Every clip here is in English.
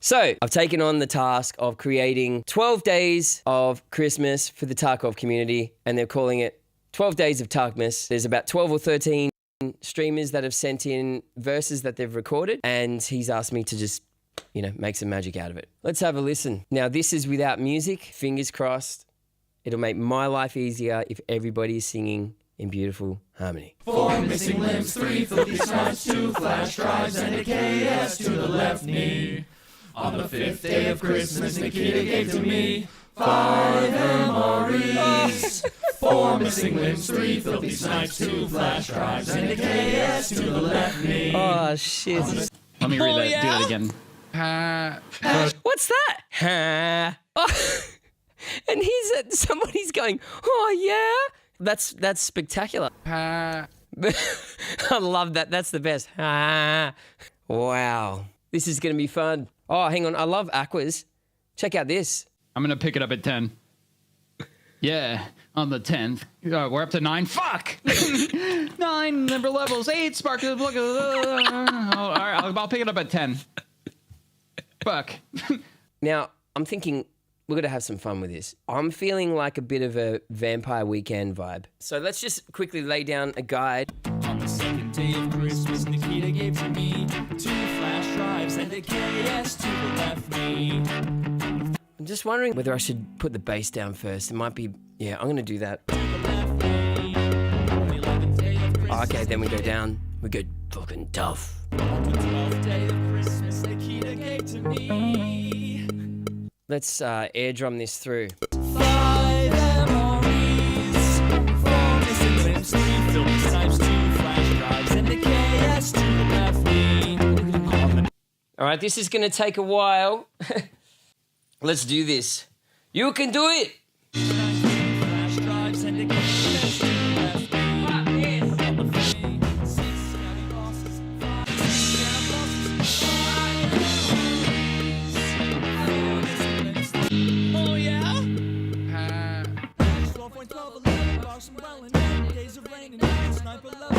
So I've taken on the task of creating 12 days of Christmas for the Tarkov community, and they're calling it 12 Days of Tarkmas. There's about 12 or 13 streamers that have sent in verses that they've recorded, and he's asked me to just, make some magic out of it. Let's have a listen. Now, this is without music. Fingers crossed. It'll make my life easier if everybody is singing in beautiful harmony. 4 missing limbs, 3 filthy snipes, 2 flash drives, and a KS to the left knee. On the 5th day of Christmas, Nikita gave to me 5 MREs. 4 missing limbs, 3 filthy snipes, 2 flash drives, and a KS to the left knee. Oh, shit. Let me read that. Yeah? Do it again. What's that? Oh. And somebody's going, oh, yeah? That's spectacular. I love that. That's the best. Wow. This is going to be fun. Oh, hang on. I love Aquas. Check out this. I'm going to pick it up at 10. Yeah, on the 10th. We're up to 9. Fuck! 9 number levels. 8 sparkles. All right, I'll pick it up at 10. Fuck. Now, I'm thinking we're going to have some fun with this. I'm feeling like a bit of a Vampire Weekend vibe. So let's just quickly lay down a guide. On the 2nd day of Christmas, Nikita gave to me 2 flash drives and a KS to the left knee. I'm just wondering whether I should put the bass down first. It might be... Yeah, I'm going to do that. Oh, okay, then we go down. We go fucking tough. On the 12th day of Christmas, Nikita gave to me. Let's air drum this through. 5 MREs, 4 missing limbs, 3 filthy snipes, 2 flash drives, and a KS to the left knee. All right, this is going to take a while. Let's do this. You can do it. Flash drives and a KS to the left knee. On the 5th, 6 scouting bosses, 5 scout bosses, 5 MREs, 4 missing limbs. Oh yeah? 12.12, 11 bars from well and 9 days of rain and 9 sniper levels.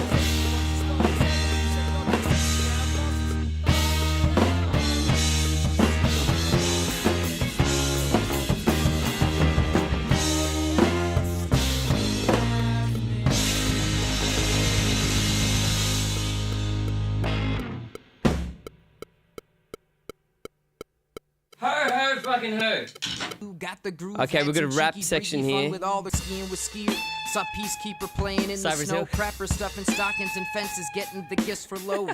Ho, fucking ho. Got the groove, Okay, we've got a rap section here. With all the skiing with skier. Sup, peacekeeper playing in the Cyber snow. Hill. Prepper stuffing stockings and fences, getting the gifts for low.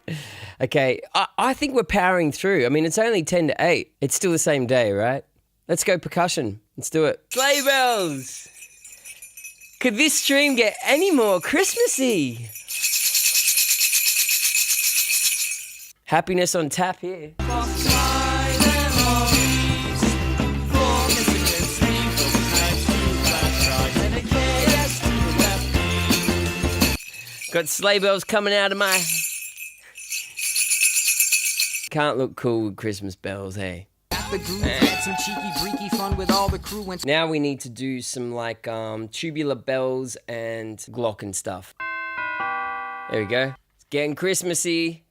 Okay, I think we're powering through. I mean, it's only 10 to 8. It's still the same day, right? Let's go percussion. Let's do it. Sleigh bells. Could this stream get any more Christmassy? Happiness on tap here. Got sleigh bells coming out of my... Can't look cool with Christmas bells, hey? Got the groove, had some cheeky, freaky fun with all the crew. Went Now we need to do some like tubular bells and Glock and stuff. There we go. It's getting Christmassy.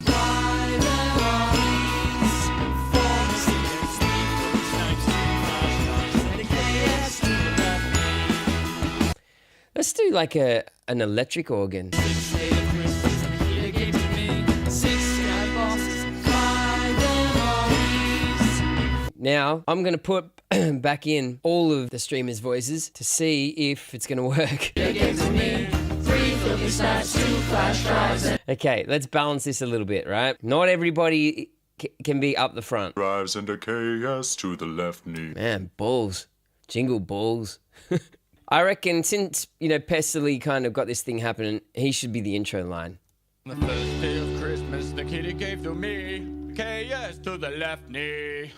Let's do like an electric organ. Now, I'm going to put back in all of the streamers' voices to see if it's going to work. Okay, let's balance this a little bit, right? Not everybody can be up the front. Drives and a KS to the left knee. Man, balls. Jingle balls. I reckon since, Pestily kind of got this thing happening, he should be the intro line. On the first day of Christmas, the kitty gave to me KS to the left knee.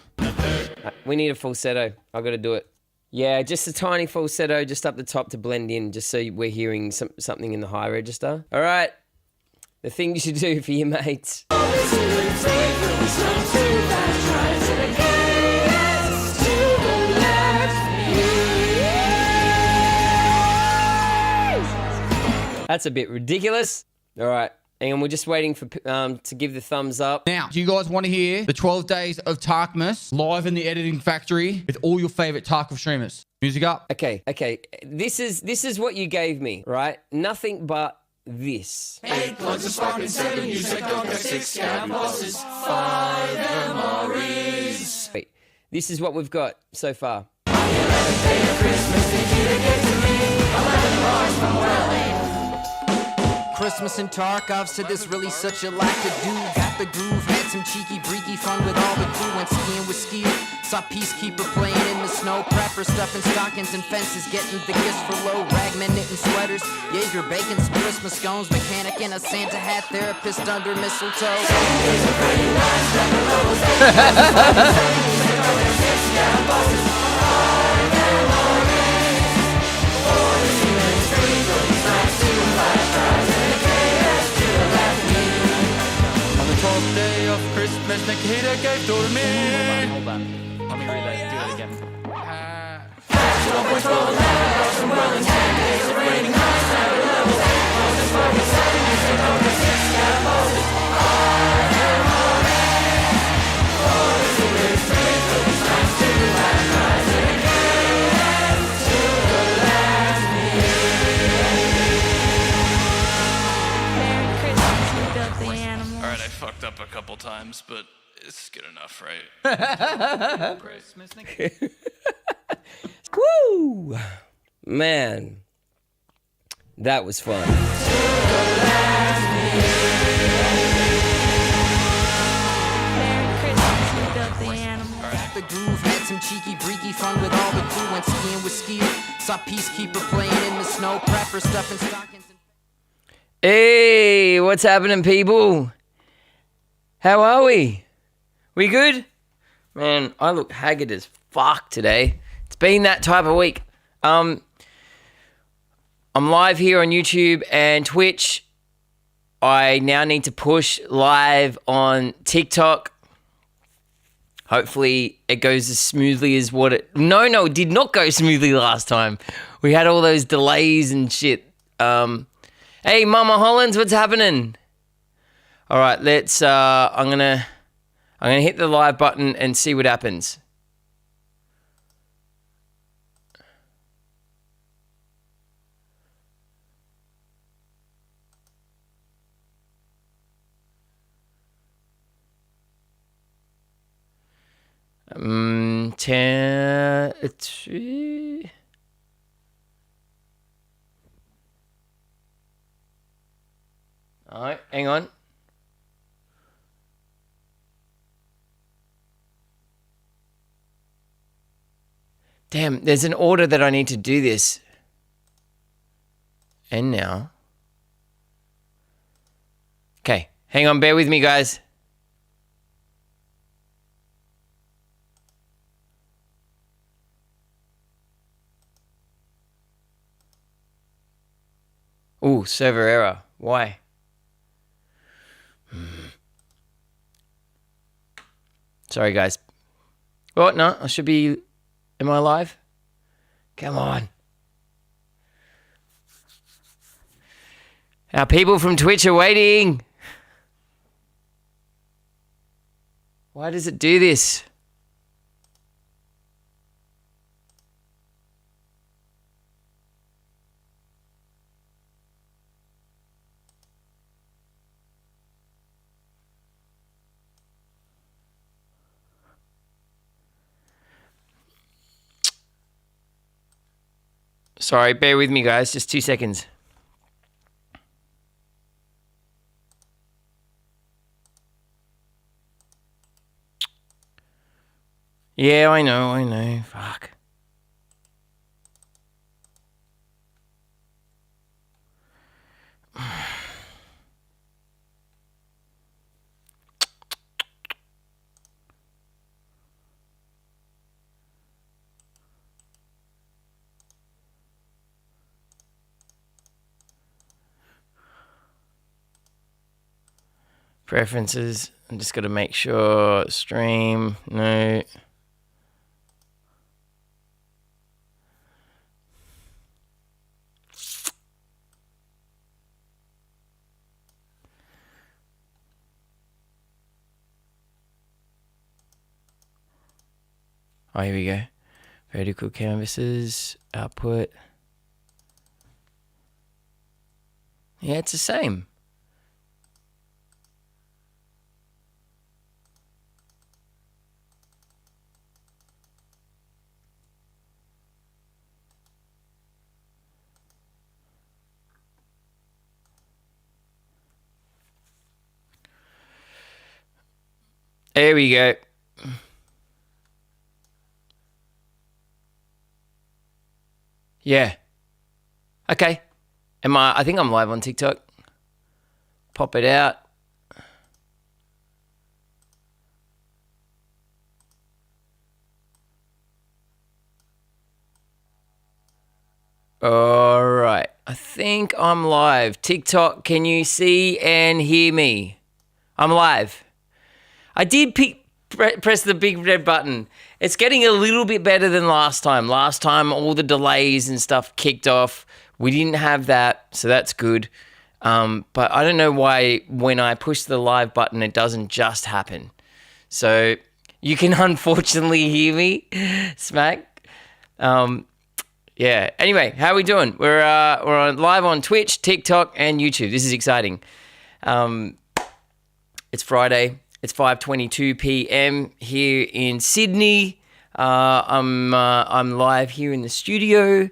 We need a falsetto. I got to do it. Yeah, just a tiny falsetto just up the top to blend in, just so we're hearing something in the high register. All right. The thing you should do for your mates. That's a bit ridiculous. All right. And we're just waiting for to give the thumbs up. Now, do you guys want to hear the 12 days of Tarkmas live in the editing factory with all your favorite Tarkov streamers? Music up. Okay. This is what you gave me, right? Nothing but this. 8 plugs of sparking 7, you said don't get 6 scab bosses, 5 MREs. Wait, this is what we've got so far. Christmas in Tarkov said this really such a lack of do. Got the groove, had some cheeky breaky fun with all the crew. Went skiing with skier, saw Peacekeeper playing in the snow. Prepper stuffing stockings and fences, getting the gifts for low. Ragmen knitting sweaters, Jaeger baking some Christmas scones. Mechanic in a Santa hat, therapist under mistletoe. Day of Christmas, Nikita gave to me. Hold on. Let me read that. Do it again. Merry Christmas, you filthy animal. Alright, I fucked up a couple times, but it's good enough, right? Christmas. Woo! Man, that was fun. Merry Christmas, you filthy animal. The groove, had some cheeky breaky fun with all the crew. Went skiing with skier, saw Peacekeeper playing in the snow. Prepper stuffing stockings and Hey, what's happening, people? How are we? We good? Man, I look haggard as fuck today. It's been that type of week. I'm live here on YouTube and Twitch. I now need to push live on TikTok. Hopefully it goes as smoothly as what it... No, it did not go smoothly last time. We had all those delays and shit. Hey, Mama Hollands, what's happening? All right, let's... I'm gonna hit the live button and see what happens. All right, hang on. Damn, there's an order that I need to do this. And now. Okay, hang on, bear with me, guys. Ooh, server error. Why? Sorry, guys. Oh, no, I should be... Am I live? Come on. Our people from Twitch are waiting. Why does it do this? Sorry, bear with me, guys. Just 2 seconds. Yeah, I know. Fuck. Preferences. I'm just got to make sure stream. No. Oh, here we go. Vertical canvases, output. Yeah, it's the same. There we go. Yeah. Okay. I think I'm live on TikTok. Pop it out. All right. I think I'm live. TikTok, can you see and hear me? I'm live. I did press the big red button. It's getting a little bit better than last time. Last time, all the delays and stuff kicked off. We didn't have that, so that's good. But I don't know why when I push the live button, it doesn't just happen. So you can unfortunately hear me, Smack. Yeah. Anyway, how are we doing? We're on live on Twitch, TikTok, and YouTube. This is exciting. It's Friday. It's 5:22 p.m. here in Sydney. I'm live here in the studio,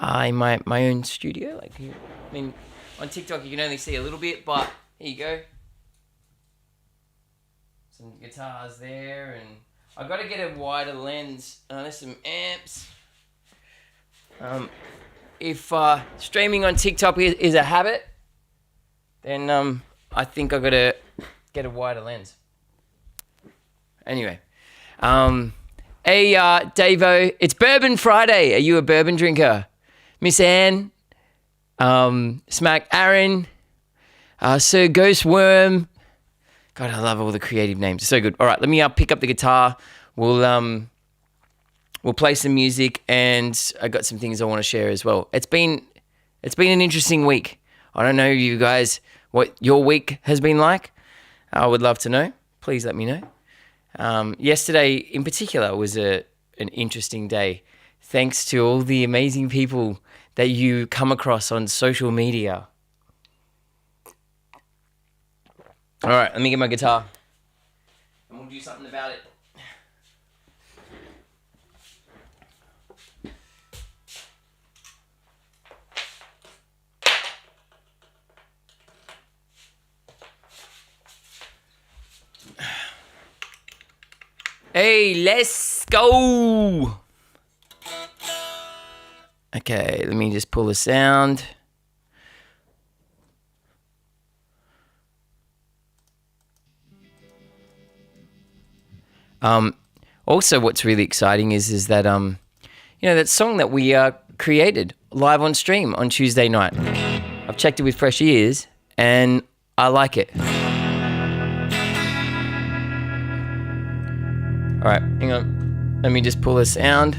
in my own studio. Like, I mean, on TikTok you can only see a little bit, but here you go. Some guitars there, and I've got to get a wider lens. There's some amps. If streaming on TikTok is a habit, then I think I've got to get a wider lens. Anyway, hey Davo, it's Bourbon Friday. Are you a bourbon drinker? Miss Anne, Smack Aaron, Sir Ghostworm. God, I love all the creative names. It's so good. All right, let me pick up the guitar. We'll play some music, and I got some things I want to share as well. It's been an interesting week. I don't know you guys what your week has been like. I would love to know. Please let me know. Yesterday in particular was an interesting day. Thanks to all the amazing people that you come across on social media. All right, let me get my guitar, and we'll do something about it. Hey, let's go. Okay, let me just pull the sound. Also, what's really exciting is that that song that we created live on stream on Tuesday night. I've checked it with fresh ears, and I like it. All right, hang on. Let me just pull the sound.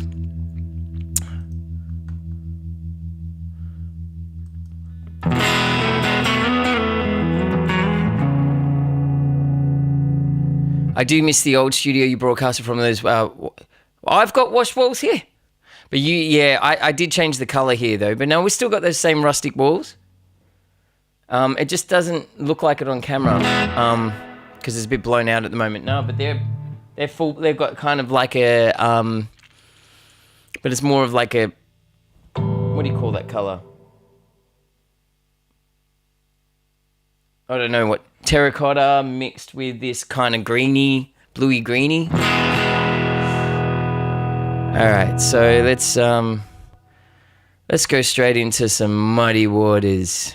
I do miss the old studio you broadcasted from. Those. I've got wash walls here, but I did change the color here though. But no, we still got those same rustic walls. It just doesn't look like it on camera because it's a bit blown out at the moment. No, but they're full. They've got kind of like a but it's more of like a, what do you call that color? I don't know what, terracotta mixed with this kind of greeny, bluey greeny. All right, so let's go straight into some muddy waters.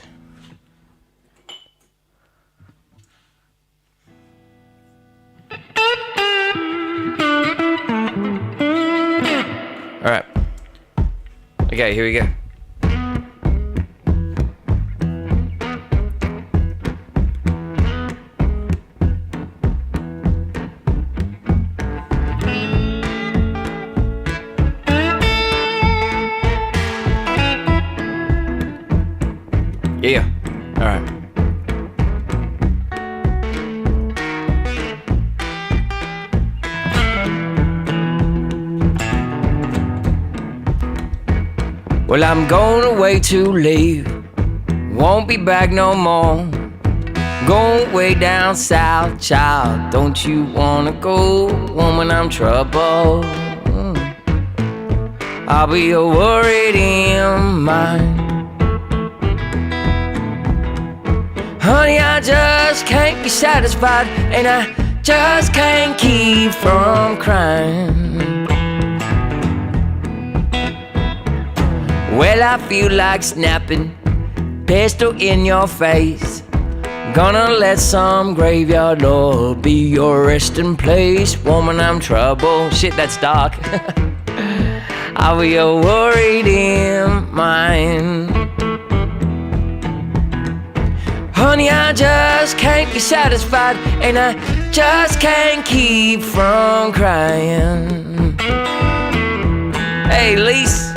All right. Okay, here we go. Yeah. All right. Well, I'm going away to leave, won't be back no more. Going way down south, child, don't you wanna go? Woman, I'm trouble. I'll be a worried in mind. Honey, I just can't be satisfied, and I just can't keep from crying. Well, I feel like snapping, pistol in your face. Gonna let some graveyard lord be your resting place. Woman, I'm trouble. Shit, that's dark. I'll be a worried in mind. Honey, I just can't be satisfied, and I just can't keep from crying. Hey, Lise.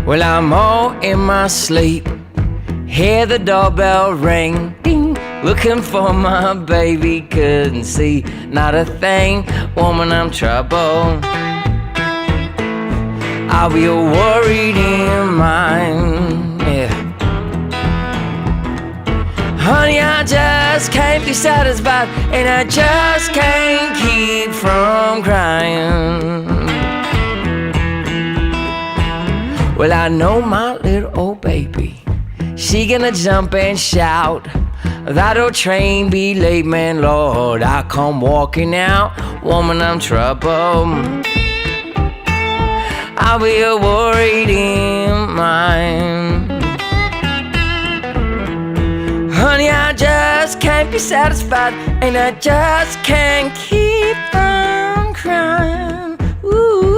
Well, I'm all in my sleep, hear the doorbell ring, ding, looking for my baby, couldn't see not a thing. Woman, I'm trouble. I'll be a worried in mind, yeah. Honey, I just can't be satisfied, and I just can't keep from crying. Well, I know my little old baby, she gonna jump and shout. That old train be late, man, Lord, I come walking out. Woman, I'm trouble. I'll be a worried in mind. Honey, I just can't be satisfied, and I just can't keep from crying. Ooh.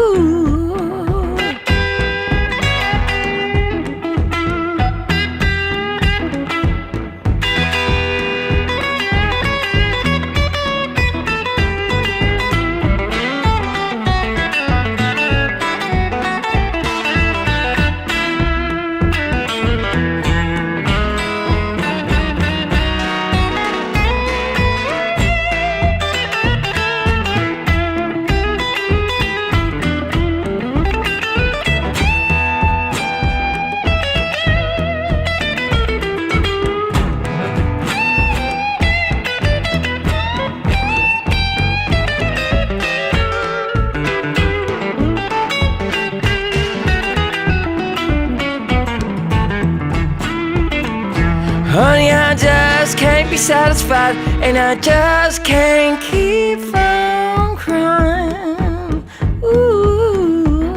Honey, I just can't be satisfied, and I just can't keep from crying. Ooh.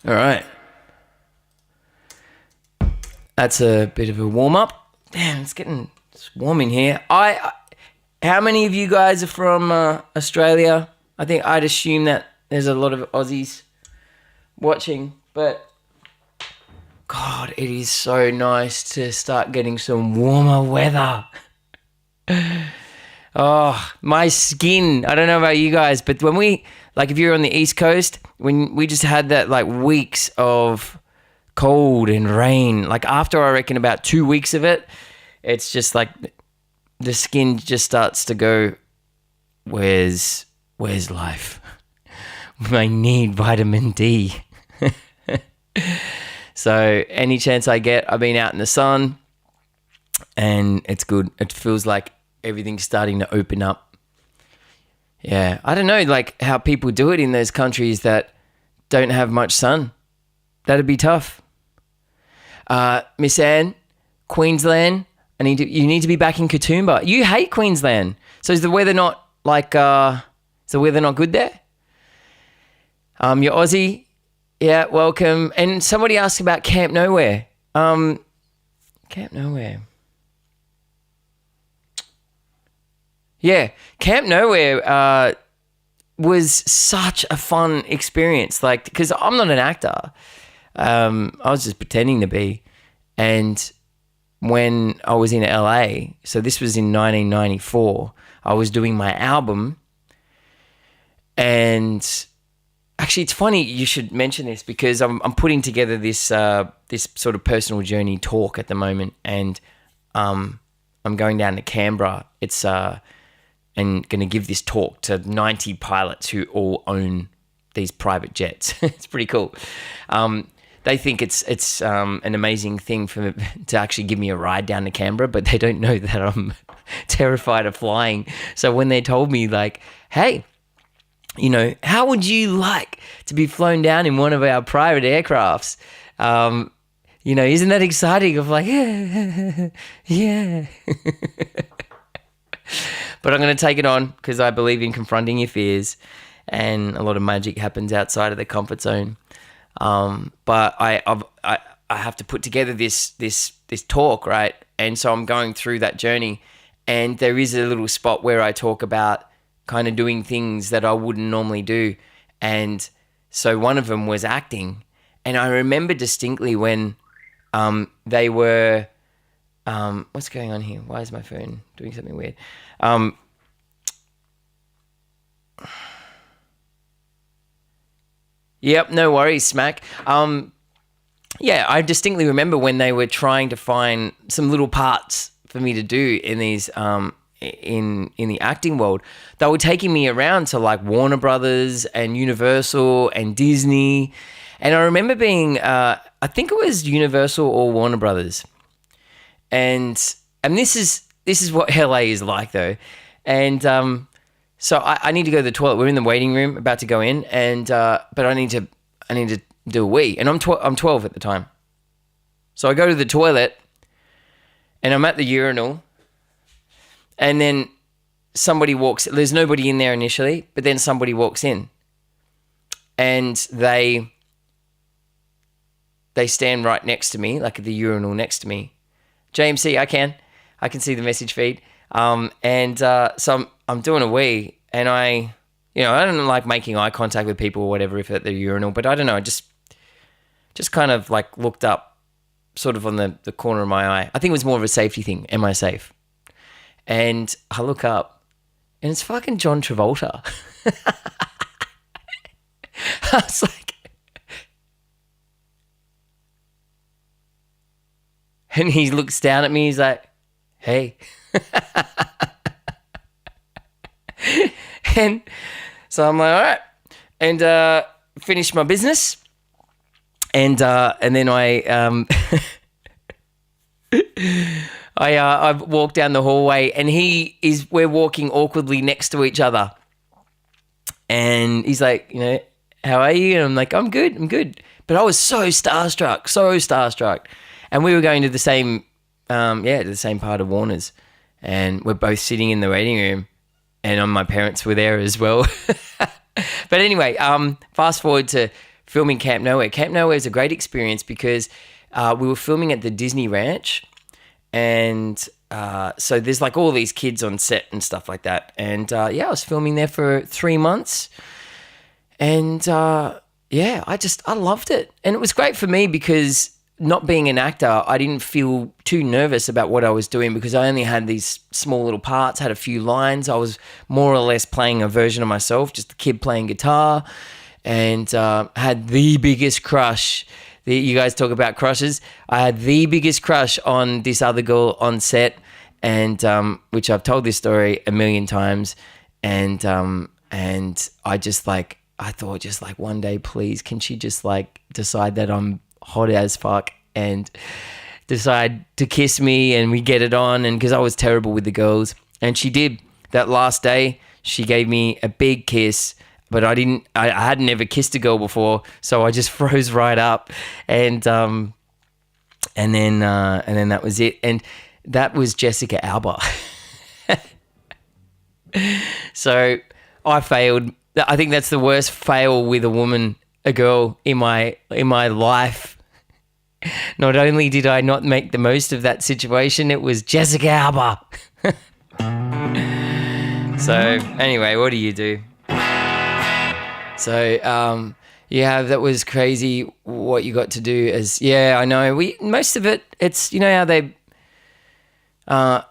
All right. That's a bit of a warm-up. Damn, it's warm in here. How many of you guys are from Australia? I think I'd assume that there's a lot of Aussies watching, but God, it is so nice to start getting some warmer weather. Oh, my skin. I don't know about you guys, but when if you're on the East Coast, when we just had that like weeks of cold and rain, like after I reckon about 2 weeks of it, it's just like the skin just starts to go, where's life? I need vitamin D. So any chance I get, I've been out in the sun and it's good. It feels like everything's starting to open up. Yeah, I don't know like how people do it in those countries that don't have much sun. That'd be tough. Miss Anne, Queensland, you need to be back in Katoomba. You hate Queensland. So is the weather not good there? You're Aussie. Yeah, welcome. And somebody asked about Camp Nowhere. Camp Nowhere. Yeah, Camp Nowhere was such a fun experience. Like, because I'm not an actor. I was just pretending to be. And when I was in LA, so this was in 1994, I was doing my album. And actually, it's funny you should mention this because I'm putting together this this sort of personal journey talk at the moment, and I'm going down to Canberra. It's and going to give this talk to 90 pilots who all own these private jets. It's pretty cool. They think it's an amazing thing to actually give me a ride down to Canberra, but they don't know that I'm terrified of flying. So when they told me like, hey, you know, how would you like to be flown down in one of our private aircrafts? You know, isn't that exciting? I'm like, yeah. But I'm going to take it on because I believe in confronting your fears, and a lot of magic happens outside of the comfort zone. But I have to put together this talk, right? And so I'm going through that journey, and there is a little spot where I talk about kind of doing things that I wouldn't normally do. And so one of them was acting. And I remember distinctly when they were, what's going on here? Why is my phone doing something weird? Yep, no worries, Smack. Yeah, I distinctly remember when they were trying to find some little parts for me to do in these in the acting world. They were taking me around to like Warner Brothers and Universal and Disney, and I remember being I think it was Universal or Warner Brothers, and this is what LA is like though, and so I need to go to the toilet. We're in the waiting room, about to go in, and but I need to do a wee, and I'm 12 at the time, so I go to the toilet, and I'm at the urinal. And then somebody walks, there's nobody in there initially, but then somebody walks in and they stand right next to me, like at the urinal next to me. JMC, I can see the message feed. So I'm doing a wee, and I don't like making eye contact with people or whatever if at the urinal, but I don't know, I just kind of like looked up sort of on the corner of my eye. I think it was more of a safety thing. Am I safe? And I look up, and it's fucking John Travolta. I was like, and he looks down at me. He's like, "Hey," and so I'm like, "All right," and finish my business, and then I I walk down the hallway, and we're walking awkwardly next to each other. And he's like, you know, how are you? And I'm like, I'm good. But I was so starstruck. And we were going to the same, to the same part of Warner's. And we're both sitting in the waiting room, and my parents were there as well. But anyway, fast forward to filming Camp Nowhere. Camp Nowhere is a great experience because we were filming at the Disney Ranch. And so there's like all these kids on set and stuff like that. And I was filming there for 3 months. And I loved it. And it was great for me because not being an actor, I didn't feel too nervous about what I was doing because I only had these small little parts, had a few lines. I was more or less playing a version of myself, just a kid playing guitar, and had the biggest crush. You guys talk about crushes. I had the biggest crush on this other girl on set, and which I've told this story a million times, and I thought just like one day, please, can she just like decide that I'm hot as fuck and decide to kiss me and we get it on? And because I was terrible with the girls, and she did. That last day, she gave me a big kiss. but I didn't. I had never kissed a girl before, so I just froze right up, and then that was it. And that was Jessica Alba. So I failed. I think that's the worst fail with a girl in my life. Not only did I not make the most of that situation, it was Jessica Alba. So anyway, what do you do? So that was crazy what you got to do. I know most of it. It's how they. I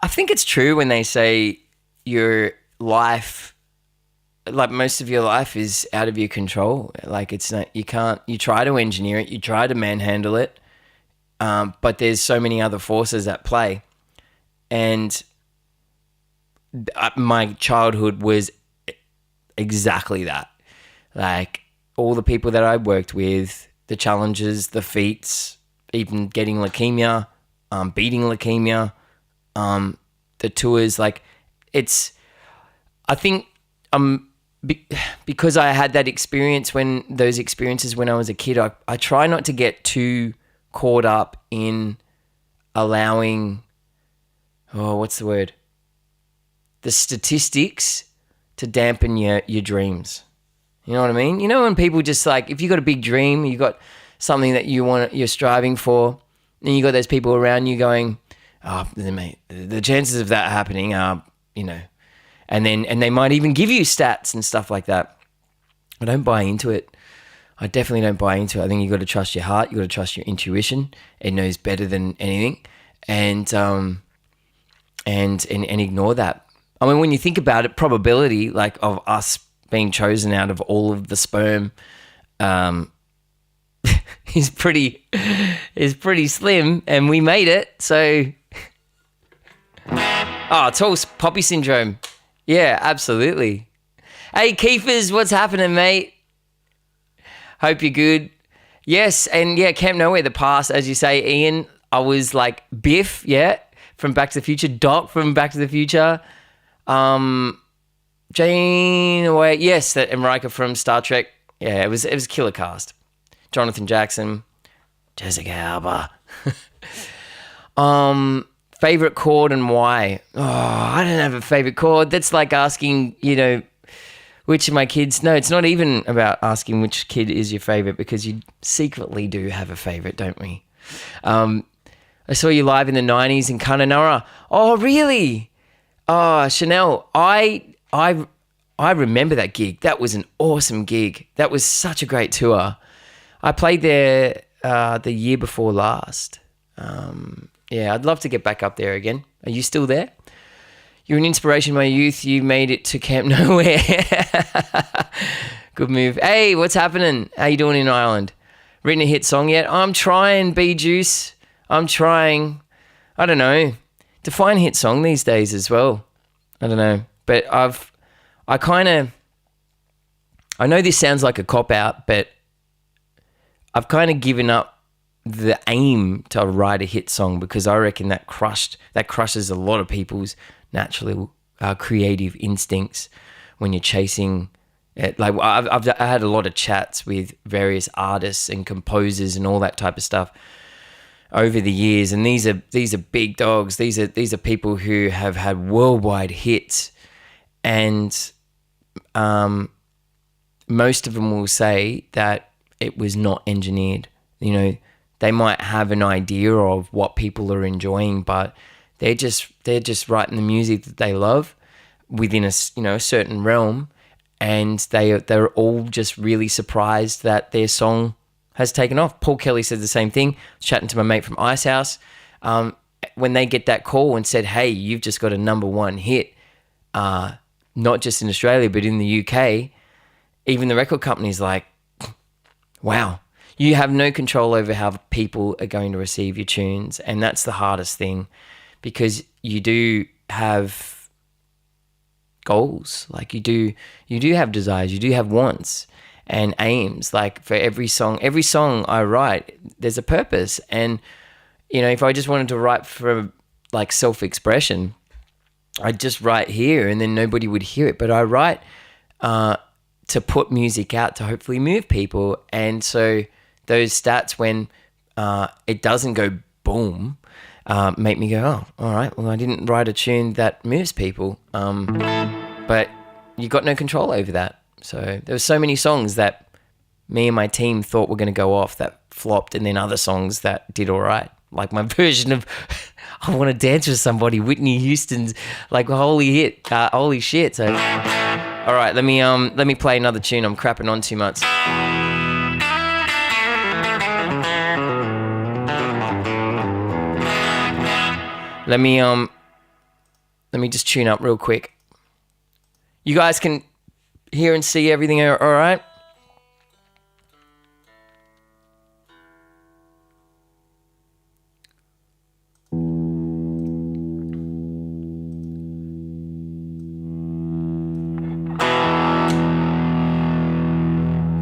think it's true when they say your life, like most of your life, is out of your control. Like it's not. You can't. You try to engineer it. You try to manhandle it. But there's so many other forces at play, and my childhood was exactly that. Like all the people that I worked with, the challenges, the feats, even getting leukemia, beating leukemia, the tours, like it's, I think because I had those experiences when I was a kid, I try not to get too caught up in allowing, what's the word? The statistics to dampen your dreams. You know what I mean? You know when people just like, if you got a big dream, you got something that you're striving for, and you got those people around you going, "Oh, mate, the chances of that happening are, and they might even give you stats and stuff like that." I don't buy into it. I definitely don't buy into it. I think you got to trust your heart. You got to trust your intuition. It knows better than anything, and ignore that. I mean, when you think about it, probability like of us being chosen out of all of the sperm is pretty slim, and we made it. So, it's all poppy syndrome. Yeah, absolutely. Hey, Keefers, what's happening, mate? Hope you're good. Yes, and yeah, Camp Nowhere, the past, as you say, Ian. I was like Biff, from Back to the Future. Doc from Back to the Future. Jane Away, yes, that Emrika from Star Trek. Yeah, it was a killer cast. Jonathan Jackson, Jessica Alba. Favorite chord and why? I don't have a favorite chord. That's like asking, which of my kids. No, it's not even about asking which kid is your favorite, because you secretly do have a favorite, don't we? I saw you live in the 90s in Kununurra. Oh, really? Oh, Chanel, I remember that gig. That was an awesome gig. That was such a great tour. I played there the year before last. I'd love to get back up there again. Are you still there? You're an inspiration in my youth. You made it to Camp Nowhere. Good move. Hey, what's happening? How you doing in Ireland? Written a hit song yet? I'm trying, B-Juice. I'm trying. I don't know. Define hit song these days as well. I don't know. But I know this sounds like a cop-out, but I've kind of given up the aim to write a hit song, because I reckon that crushes a lot of people's naturally creative instincts when you're chasing it. Like I had a lot of chats with various artists and composers and all that type of stuff over the years, and these are big dogs. These are people who have had worldwide hits, and most of them will say that it was not engineered. They might have an idea of what people are enjoying, but they're just writing the music that they love within a certain realm, and they're all just really surprised that their song has taken off. Paul Kelly said the same thing. I was chatting to my mate from Icehouse. When they get that call and said, "Hey, you've just got a #1 hit," not just in Australia but in the UK, even the record company's like, "Wow." You have no control over how people are going to receive your tunes, and that's the hardest thing, because you do have goals. Like you do have desires, you do have wants and aims. Like for every song I write, there's a purpose. And if I just wanted to write for like self-expression, I'd just write here and then nobody would hear it. But I write to put music out to hopefully move people. And so those stats when it doesn't go boom make me go, oh, all right, well, I didn't write a tune that moves people. But you got no control over that. So there were so many songs that me and my team thought were going to go off that flopped, and then other songs that did all right. Like my version of I Want to Dance with Somebody, Whitney Houston's like holy hit, holy shit. So, all right, let me play another tune. I'm crapping on too much. Let me just tune up real quick. You guys can hear and see everything all right?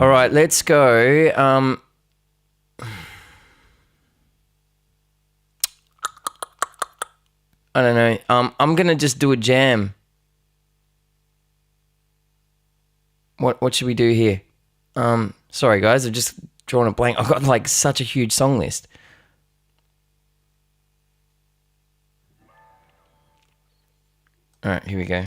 All right, let's go. I don't know. I'm gonna just do a jam. What should we do here? Sorry guys, I've just drawn a blank. I've got like such a huge song list. All right, here we go.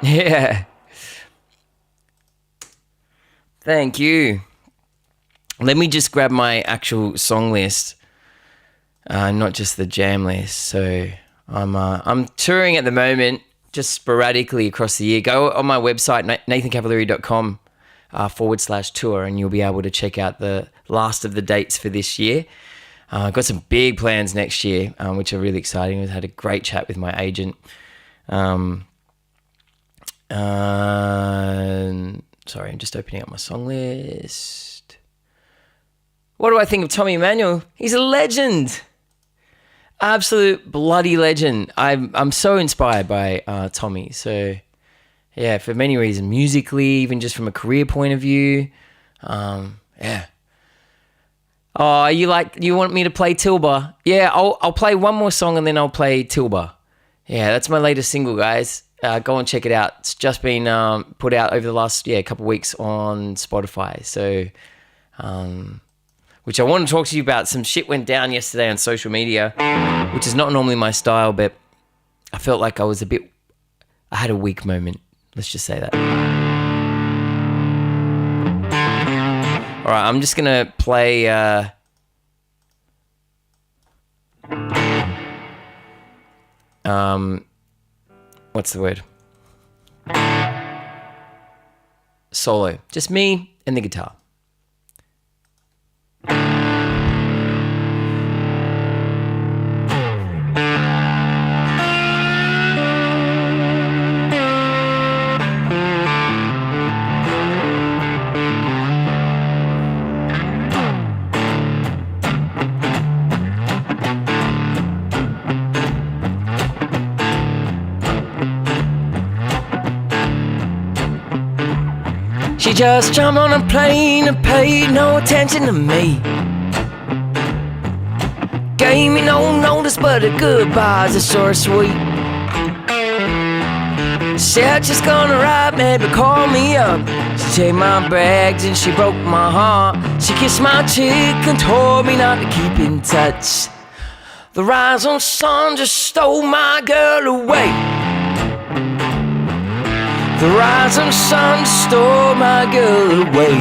Yeah. Thank you. Let me just grab my actual song list, not just the jam list. So I'm touring at the moment, just sporadically across the year. Go on my website, nathancavalieri.com /tour, and you'll be able to check out the last of the dates for this year. I've got some big plans next year, which are really exciting. I've had a great chat with my agent. Sorry, I'm just opening up my song list. What do I think of Tommy Emmanuel? He's a legend. Absolute bloody legend. I'm so inspired by Tommy. So Yeah, for many reasons, musically, even just from a career point of view. Yeah. Oh, you want me to play TILBA? Yeah, I'll play one more song and then I'll play TILBA. Yeah, that's my latest single, guys. Go and check it out. It's just been put out over the last couple of weeks on Spotify. So, which I want to talk to you about. Some shit went down yesterday on social media, which is not normally my style, but I felt like I had a weak moment. Let's just say that. All right, I'm just gonna play. What's the word? Solo. Just me and the guitar. She just jumped on a plane and paid no attention to me. Gave me no notice but a goodbye's a short sweet. Said she's gonna ride, maybe call me up. She take my bags and she broke my heart. She kissed my cheek and told me not to keep in touch. The rising sun just stole my girl away. The rising sun stole my girl away.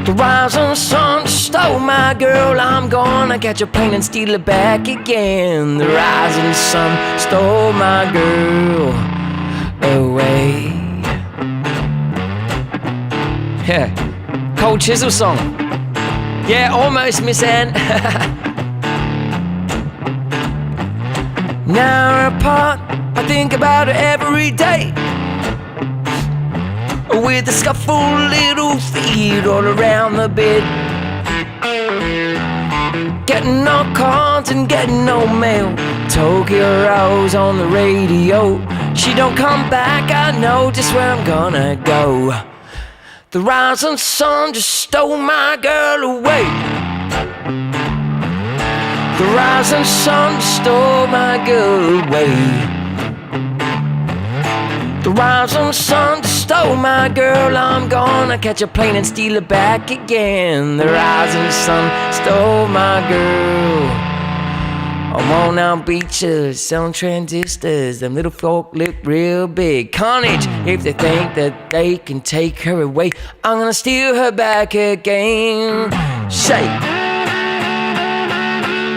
The rising sun stole my girl. I'm gonna catch a plane and steal her back again. The rising sun stole my girl away. Yeah, Cold Chisel song. Yeah, almost, Miss Ann. Now we're apart, I think about her every day. With the scuffled little feet all around the bed. Getting no cards and getting no mail. Tokyo Rose on the radio. She don't come back, I know just where I'm gonna go. The rising sun just stole my girl away. The rising sun stole my girl away. The rising sun stole my girl. I'm gonna catch a plane and steal her back again. The rising sun stole my girl. I'm on our beaches, selling transistors. Them little folk look real big. Carnage, if they think that they can take her away, I'm gonna steal her back again. Shake,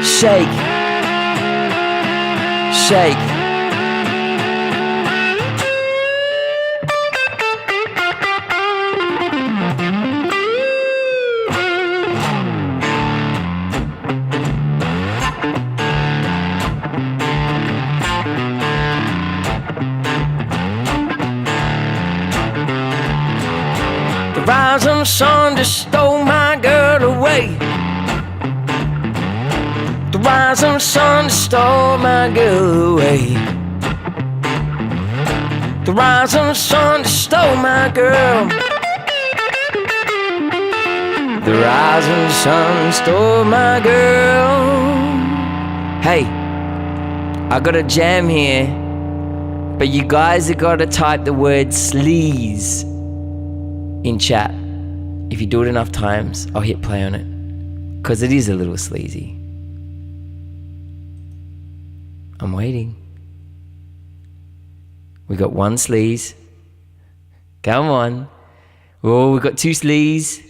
shake, shake. The rising sun just stole my girl away. The rising sun stole my girl away. The rising sun stole my girl. The rising sun stole my girl. Hey, I got a jam here, but you guys have got to type the word sleaze in chat. If you do it enough times, I'll hit play on it, because it is a little sleazy. I'm waiting. We got one sleaze. Come on. Oh, we got two sleaze.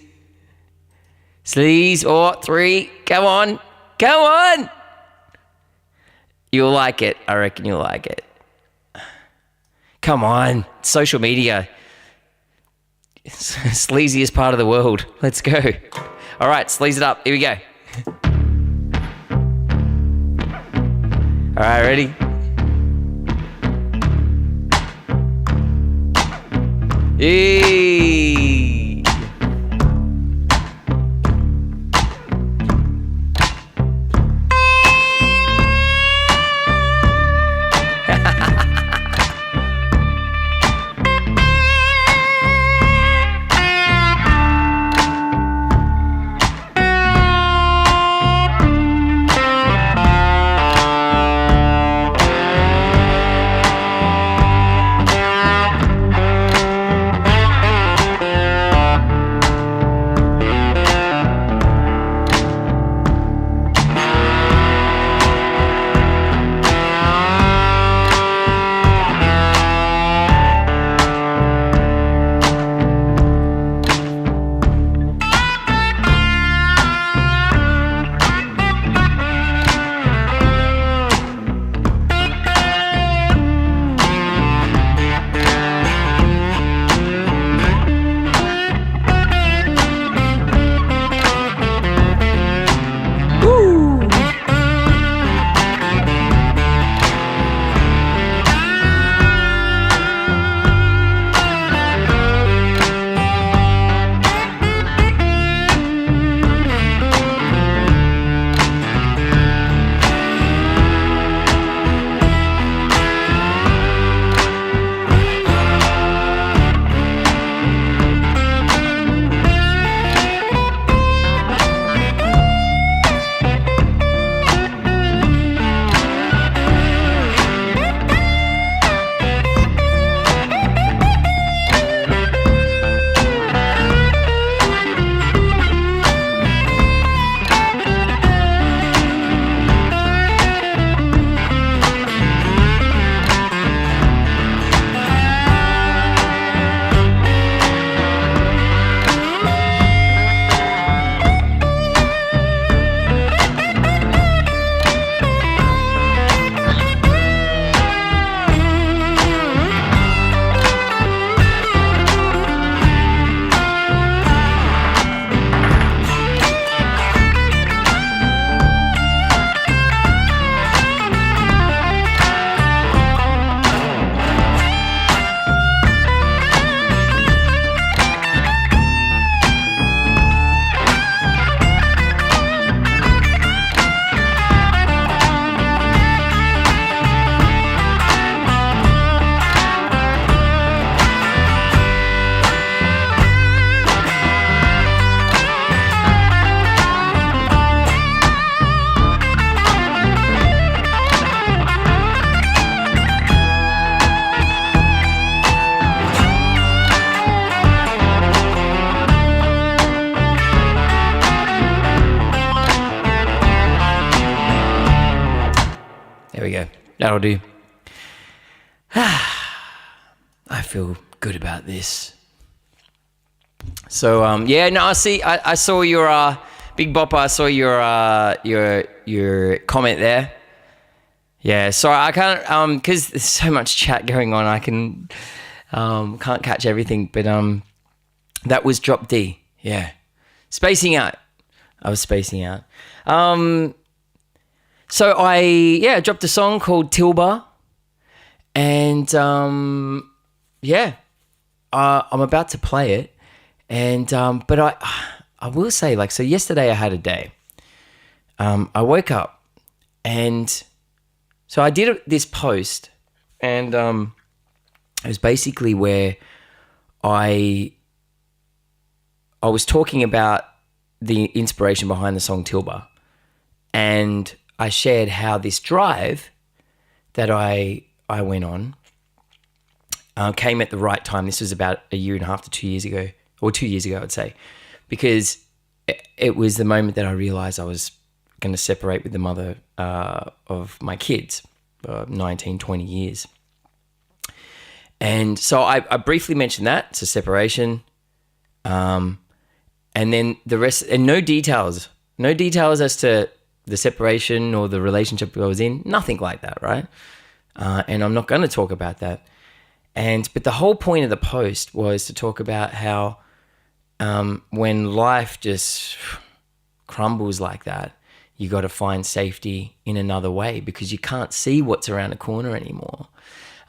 Sleaze, oh, three. Come on. Come on. You'll like it. I reckon you'll like it. Come on. Social media. Sleaziest part of the world. Let's go. All right, sleaze it up. Here we go. All right, ready? Hey. That'll do. I feel good about this. So I saw your Big Bopper. I saw your comment there. Yeah, sorry, I can't because there's so much chat going on. I can't catch everything, but that was drop D. Yeah, spacing out. I was spacing out. So I dropped a song called TILBA, and I'm about to play it, and but I will say, like, so yesterday I had a day. I woke up, and so I did this post, and it was basically where I was talking about the inspiration behind the song TILBA, and I shared how this drive that I went on came at the right time. This was about a year and a half to 2 years ago, or 2 years ago, I'd say, because it was the moment that I realized I was going to separate with the mother of my kids, 19, 20 years. And so I briefly mentioned that, it's a separation. And then the rest, and no details as to the separation or the relationship I was in, nothing like that, right? And I'm not going to talk about that. But the whole point of the post was to talk about how when life just crumbles like that, you got to find safety in another way because you can't see what's around the corner anymore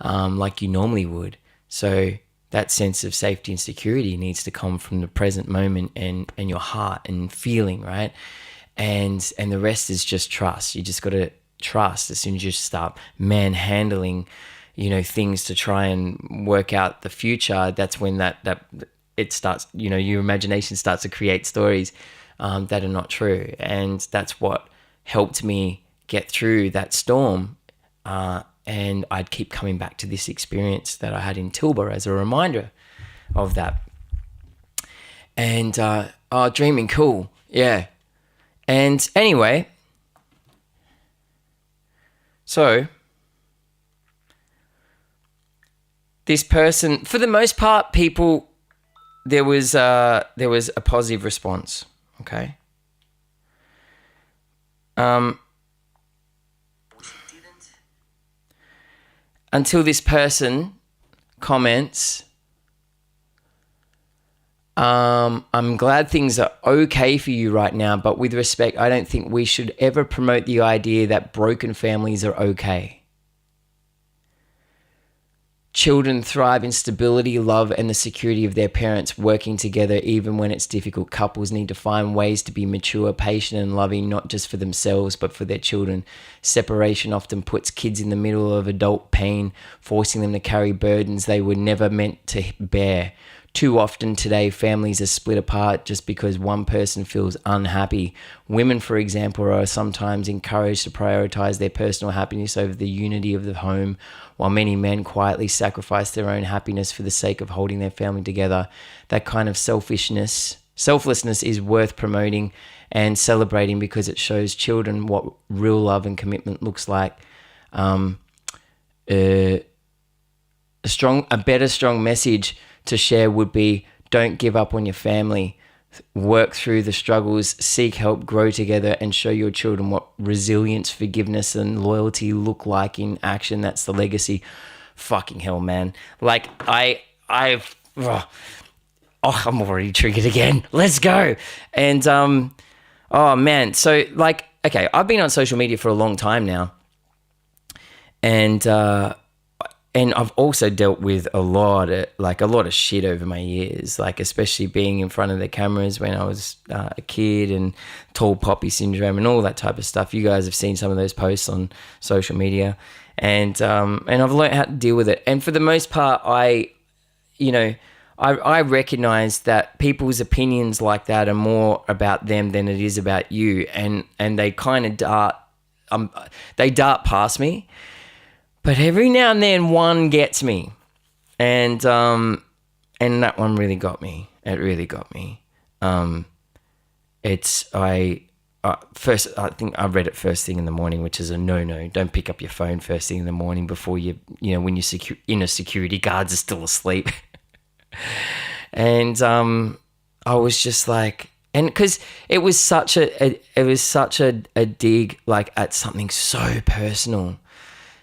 like you normally would. So that sense of safety and security needs to come from the present moment and your heart and feeling, right? And the rest is just trust. You just got to trust. As soon as you start manhandling, things to try and work out the future, that's when that it starts, your imagination starts to create stories that are not true. And that's what helped me get through that storm. And I'd keep coming back to this experience that I had in TILBA as a reminder of that. And dreaming cool. Yeah. And anyway, so this person, for the most part, people, there was a positive response. Okay. Until this person comments, I'm glad things are okay for you right now, but with respect, I don't think we should ever promote the idea that broken families are okay. Children thrive in stability, love, and the security of their parents working together even when it's difficult. Couples need to find ways to be mature, patient, and loving, not just for themselves, but for their children. Separation often puts kids in the middle of adult pain, forcing them to carry burdens they were never meant to bear. Too often today, families are split apart just because one person feels unhappy. Women, for example, are sometimes encouraged to prioritize their personal happiness over the unity of the home, while many men quietly sacrifice their own happiness for the sake of holding their family together. That kind of selflessness is worth promoting and celebrating because it shows children what real love and commitment looks like. A better strong message to share would be, don't give up on your family. Work through the struggles, seek help, grow together, and show your children what resilience, forgiveness, and loyalty look like in action. That's the legacy. Fucking hell, man. Like, I'm already triggered again. Let's go. And, oh man. So like, okay, I've been on social media for a long time now. And I've also dealt with a lot of shit over my years, like especially being in front of the cameras when I was a kid, and tall poppy syndrome and all that type of stuff. You guys have seen some of those posts on social media, and I've learned how to deal with it. And for the most part, I recognize that people's opinions like that are more about them than it is about you, and they kind of dart past me. But every now and then one gets me, and that one really got me. It really got me. first, I think I read it first thing in the morning, which is a no. Don't pick up your phone first thing in the morning before when your inner security guards are still asleep. And I was just like, and because it was such a dig, like, at something so personal.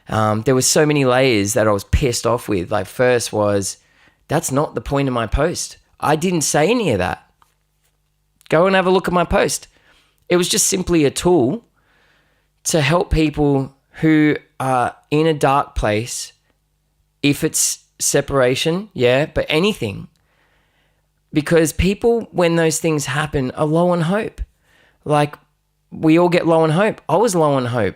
There were so many layers that I was pissed off with. Like, first was, that's not the point of my post. I didn't say any of that. Go and have a look at my post. It was just simply a tool to help people who are in a dark place, if it's separation, yeah, but anything. Because people, when those things happen, are low on hope. Like, we all get low on hope. I was low on hope.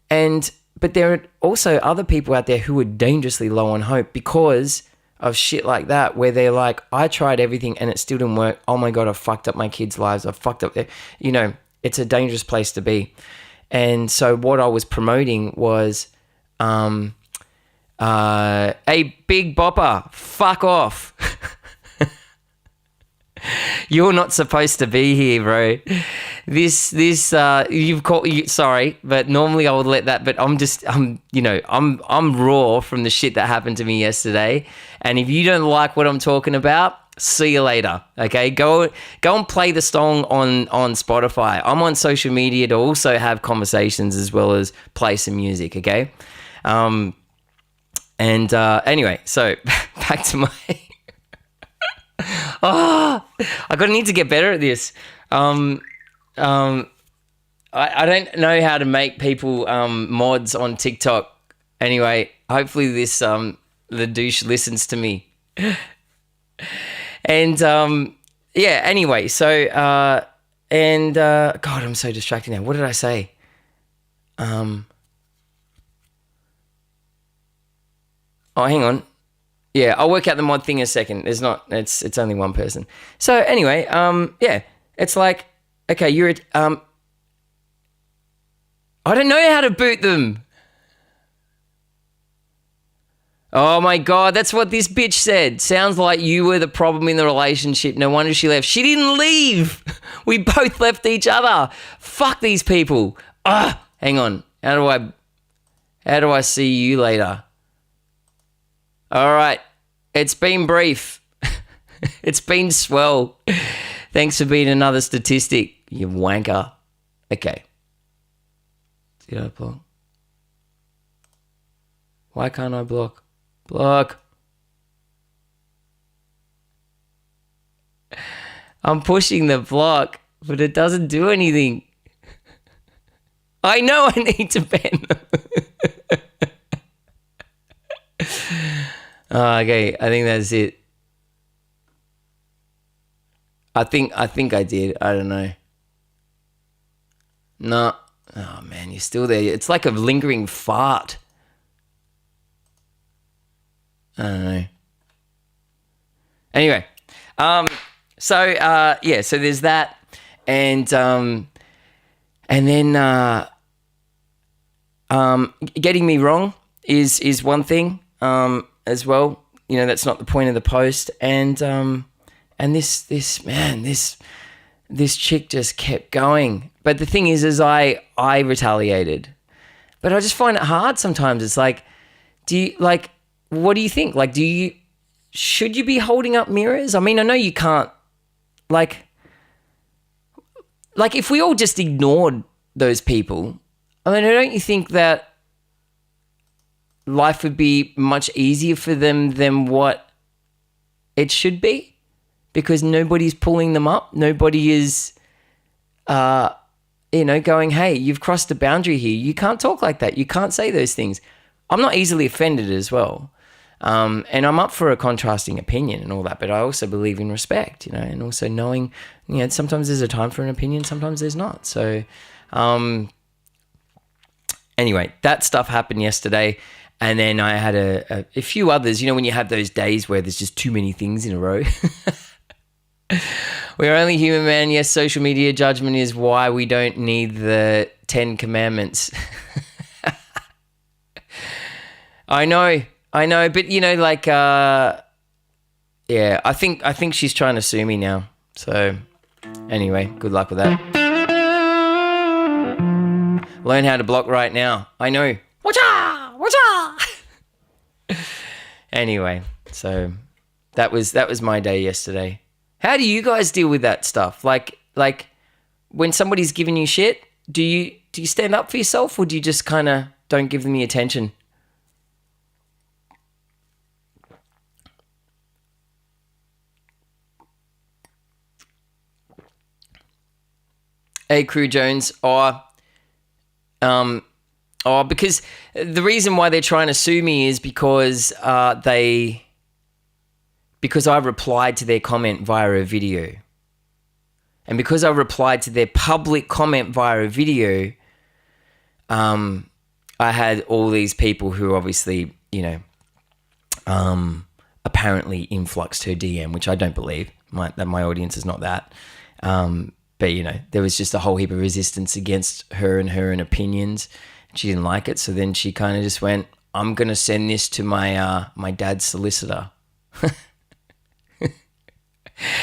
But there are also other people out there who are dangerously low on hope because of shit like that, where they're like, I tried everything and it still didn't work. Oh my God, I fucked up my kids' lives. I fucked up their, it's a dangerous place to be. And so what I was promoting was, a big bopper, fuck off. You're not supposed to be here, bro. You've caught. Sorry, but normally I would let that. But I'm raw from the shit that happened to me yesterday. And if you don't like what I'm talking about, see you later. Okay, go and play the song on Spotify. I'm on social media to also have conversations as well as play some music. Okay, anyway, so back to my. I need to get better at this. I don't know how to make people mods on TikTok. Anyway, hopefully this the douche listens to me. And yeah. Anyway, so God, I'm so distracted now. What did I say? Oh, hang on. Yeah, I'll work out the mod thing in a second. It's only one person. So anyway, yeah, it's like, okay, I don't know how to boot them. Oh my God, that's what this bitch said. Sounds like you were the problem in the relationship. No wonder she left. She didn't leave. We both left each other. Fuck these people. Hang on. How do I see you later? All right. It's been brief. It's been swell. Thanks for being another statistic, you wanker. Okay. Did I block? Why can't I block? Block. I'm pushing the block, but it doesn't do anything. I know I need to ban them. Okay, I think that's it. I think I did. I don't know. No. Oh man, you're still there. It's like a lingering fart. I don't know. Anyway, so yeah, so there's that, and then getting me wrong is one thing. As well, that's not the point of the post, and this chick just kept going. But the thing is I retaliated, but I just find it hard sometimes. It's like, what do you think? Like, should you be holding up mirrors? I mean, I know you can't, like if we all just ignored those people, I mean, don't you think that life would be much easier for them than what it should be? Because nobody's pulling them up. Nobody is, going, hey, you've crossed a boundary here. You can't talk like that. You can't say those things. I'm not easily offended as well. And I'm up for a contrasting opinion and all that, but I also believe in respect, and also knowing, sometimes there's a time for an opinion, sometimes there's not. So, anyway, that stuff happened yesterday. And then I had a few others, when you have those days where there's just too many things in a row. We're only human, man. Yes, social media judgment is why we don't need the 10 commandments. I know. But, yeah, I think she's trying to sue me now. So anyway, good luck with that. Learn how to block right now. I know. Watcha! Anyway, so that was my day yesterday. How do you guys deal with that stuff? Like when somebody's giving you shit, do you stand up for yourself, or do you just kind of don't give them the attention? Hey, Crew Jones. Because the reason why they're trying to sue me is because I replied to their comment via a video. And because I replied to their public comment via a video, I had all these people who obviously, apparently influxed her DM, which I don't believe. That my audience is not that. But, there was just a whole heap of resistance against her and her opinions. She didn't like it. So then she kind of just went, I'm going to send this to my dad's solicitor.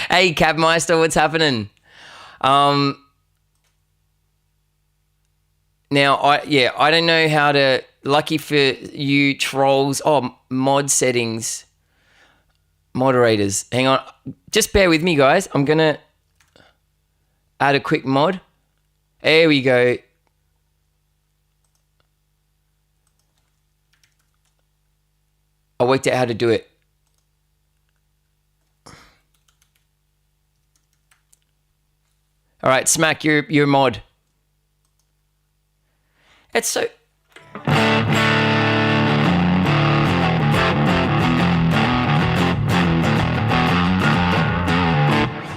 Hey, Cabmeister, what's happening? Now, I don't know how to, lucky for you trolls. Oh, mod settings, moderators. Hang on. Just bear with me, guys. I'm going to add a quick mod. There we go. I worked out how to do it. All right, Smack, you're a mod. It's so...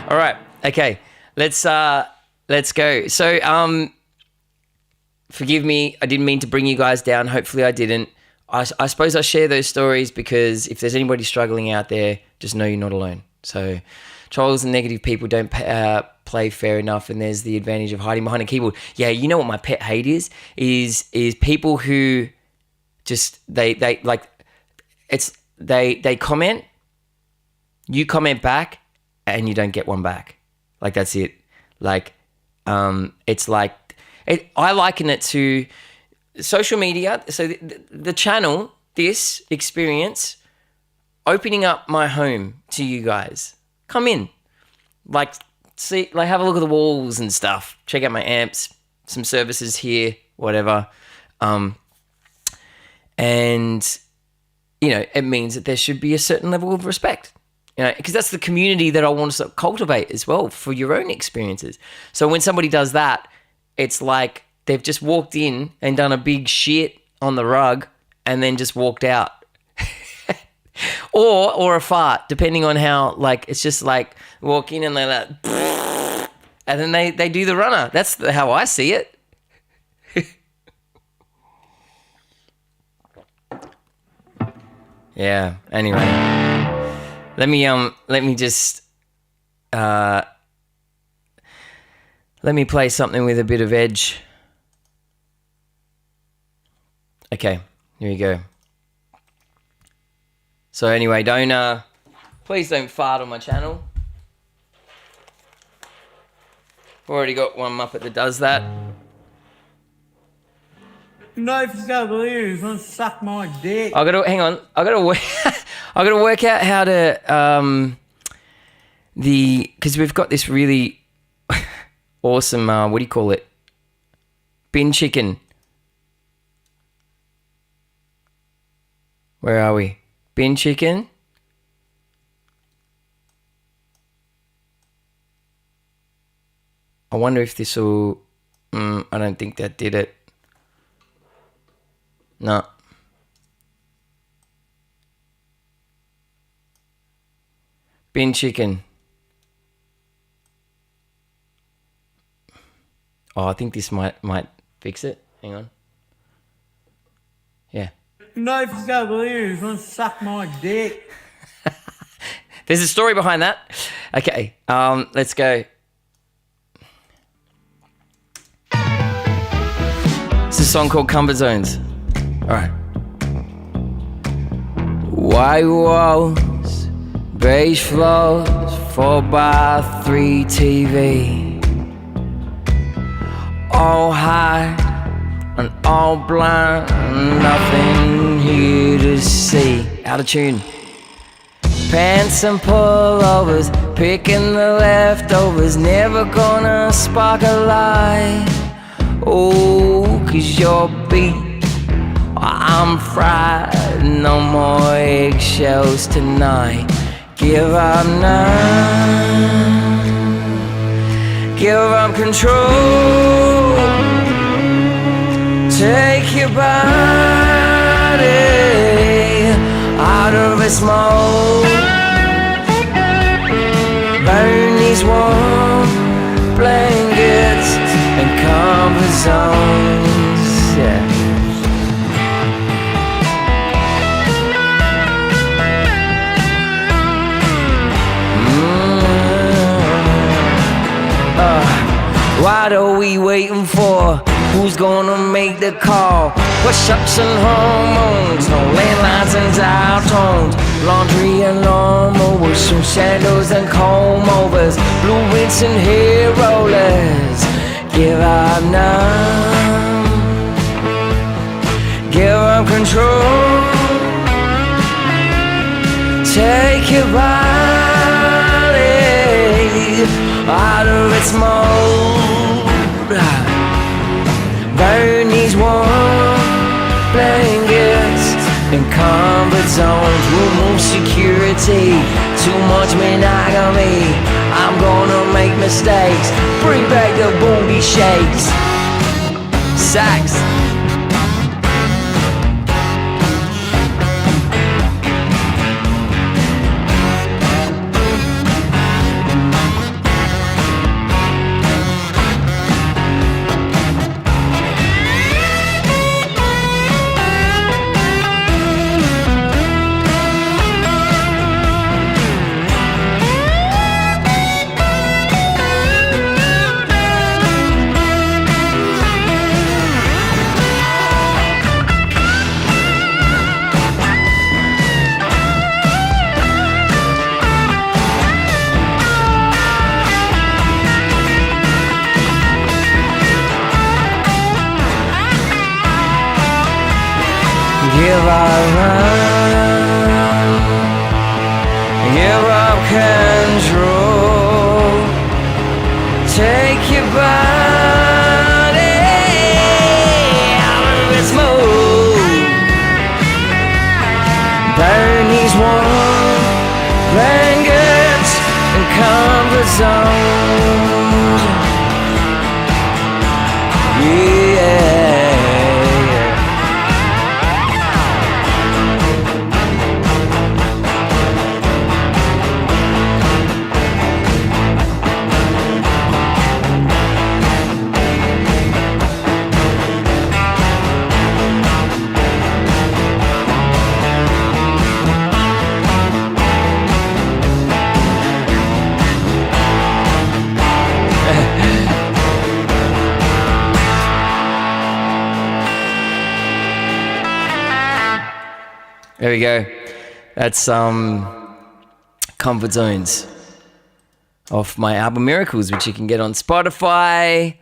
All right, okay. Let's go. So, forgive me. I didn't mean to bring you guys down. Hopefully I didn't. I suppose I share those stories because if there's anybody struggling out there, just know you're not alone. So trolls and negative people don't play fair enough, and there's the advantage of hiding behind a keyboard. Yeah, you know what my pet hate is people who just they comment, you comment back, and you don't get one back. Like that's it. Like it's like I liken it to social media. So the channel, this experience, opening up my home to you guys. Come in, like see, like have a look at the walls and stuff. Check out my amps, some services here, whatever. And it means that there should be a certain level of respect. Because that's the community that I want to cultivate as well for your own experiences. So when somebody does that, it's like they've just walked in and done a big shit on the rug and then just walked out. or a fart, depending on how, like, it's just like walk in and they're like, and then they do the runner. That's how I see it. Yeah, anyway. Let me just let me play something with a bit of edge. Okay, here we go. So anyway, please don't fart on my channel. I've already got one Muppet that does that. No, if you go believe he's gonna suck my dick. I gotta work out how to because we've got this really awesome what do you call it? Bin chicken. Where are we? Bin chicken. I wonder if this will. I don't think that did it. No. Bin chicken. Oh, I think this might fix it. Hang on. Yeah. No, if you go believe he's gonna suck my dick. There's a story behind that. Okay, let's go. It's a song called Comfort Zones. All right. White walls, beige floors, 4x3 TV. All high and all blind, nothing here to see. Out of tune. Pants and pullovers, picking the leftovers, never gonna spark a light. Oh, 'cause you're beat, I'm fried, no more eggshells tonight. Give up now, give up control, take your body out of its mold. Burn these warm blankets and comfort zones, yeah. What are we waiting for? Who's gonna make the call? Push-ups and hormones, no landlines and dial tones. Laundry and lawnmowers, some shadows and comb-overs, blue rinse and hair rollers. Give up now, give up control, take your body out of its mold. Burn these warm blankets and comfort zones. We'll move security, too much monogamy. I'm gonna make mistakes, bring back the booty shakes. Sax. Give up control, take your body out of its mold. Burn these warm blankets and comfort zones. Yeah. There we go. That's Comfort Zones off my album Miracles, which you can get on Spotify.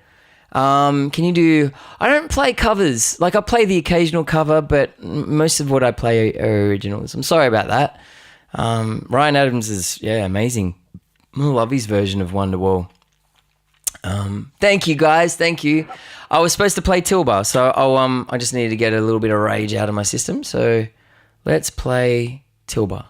Can you do... I don't play covers. Like, I play the occasional cover, but most of what I play are originals. I'm sorry about that. Ryan Adams is, amazing. I love his version of Wonderwall. Thank you, guys. Thank you. I was supposed to play Tilba, so I just needed to get a little bit of rage out of my system, so... Let's play Tilba.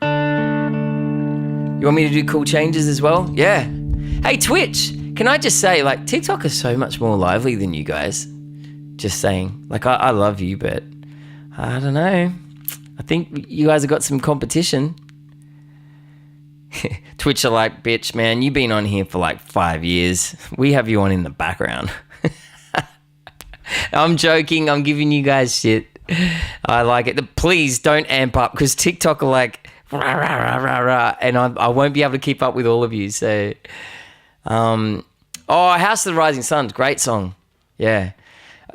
You want me to do cool changes as well? Yeah. Hey, Twitch, can I just say, like, TikTok is so much more lively than you guys. Just saying. Like, I love you, but I don't know. I think you guys have got some competition. Twitch are like, bitch, man, you've been on here for like 5 years. We have you on in the background. I'm joking. I'm giving you guys shit. I like it. Please don't amp up because TikTok are like, rah, rah, rah, rah, rah, and I won't be able to keep up with all of you. So, House of the Rising Sun, great song. Yeah.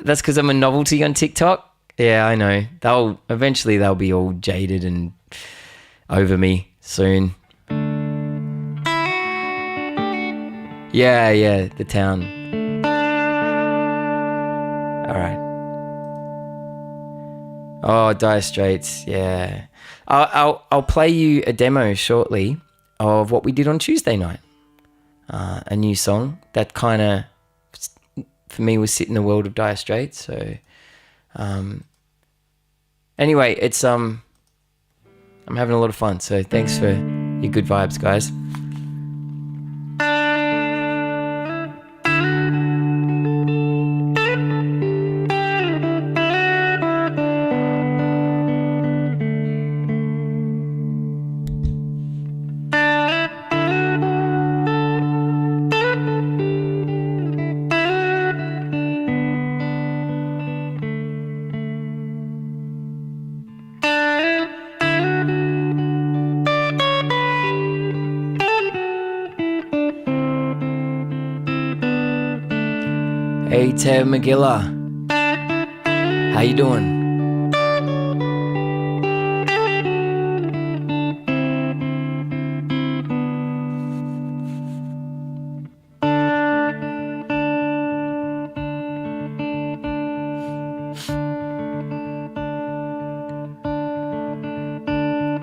That's because I'm a novelty on TikTok. Yeah, I know. Eventually they'll be all jaded and over me soon. Yeah, the town. All right. Oh, Dire Straits, yeah. I'll play you a demo shortly of what we did on Tuesday night. A new song that kind of, for me, was set in the world of Dire Straits. So, anyway, it's I'm having a lot of fun. So thanks for your good vibes, guys. Hey, Ted McGilla. How you doing?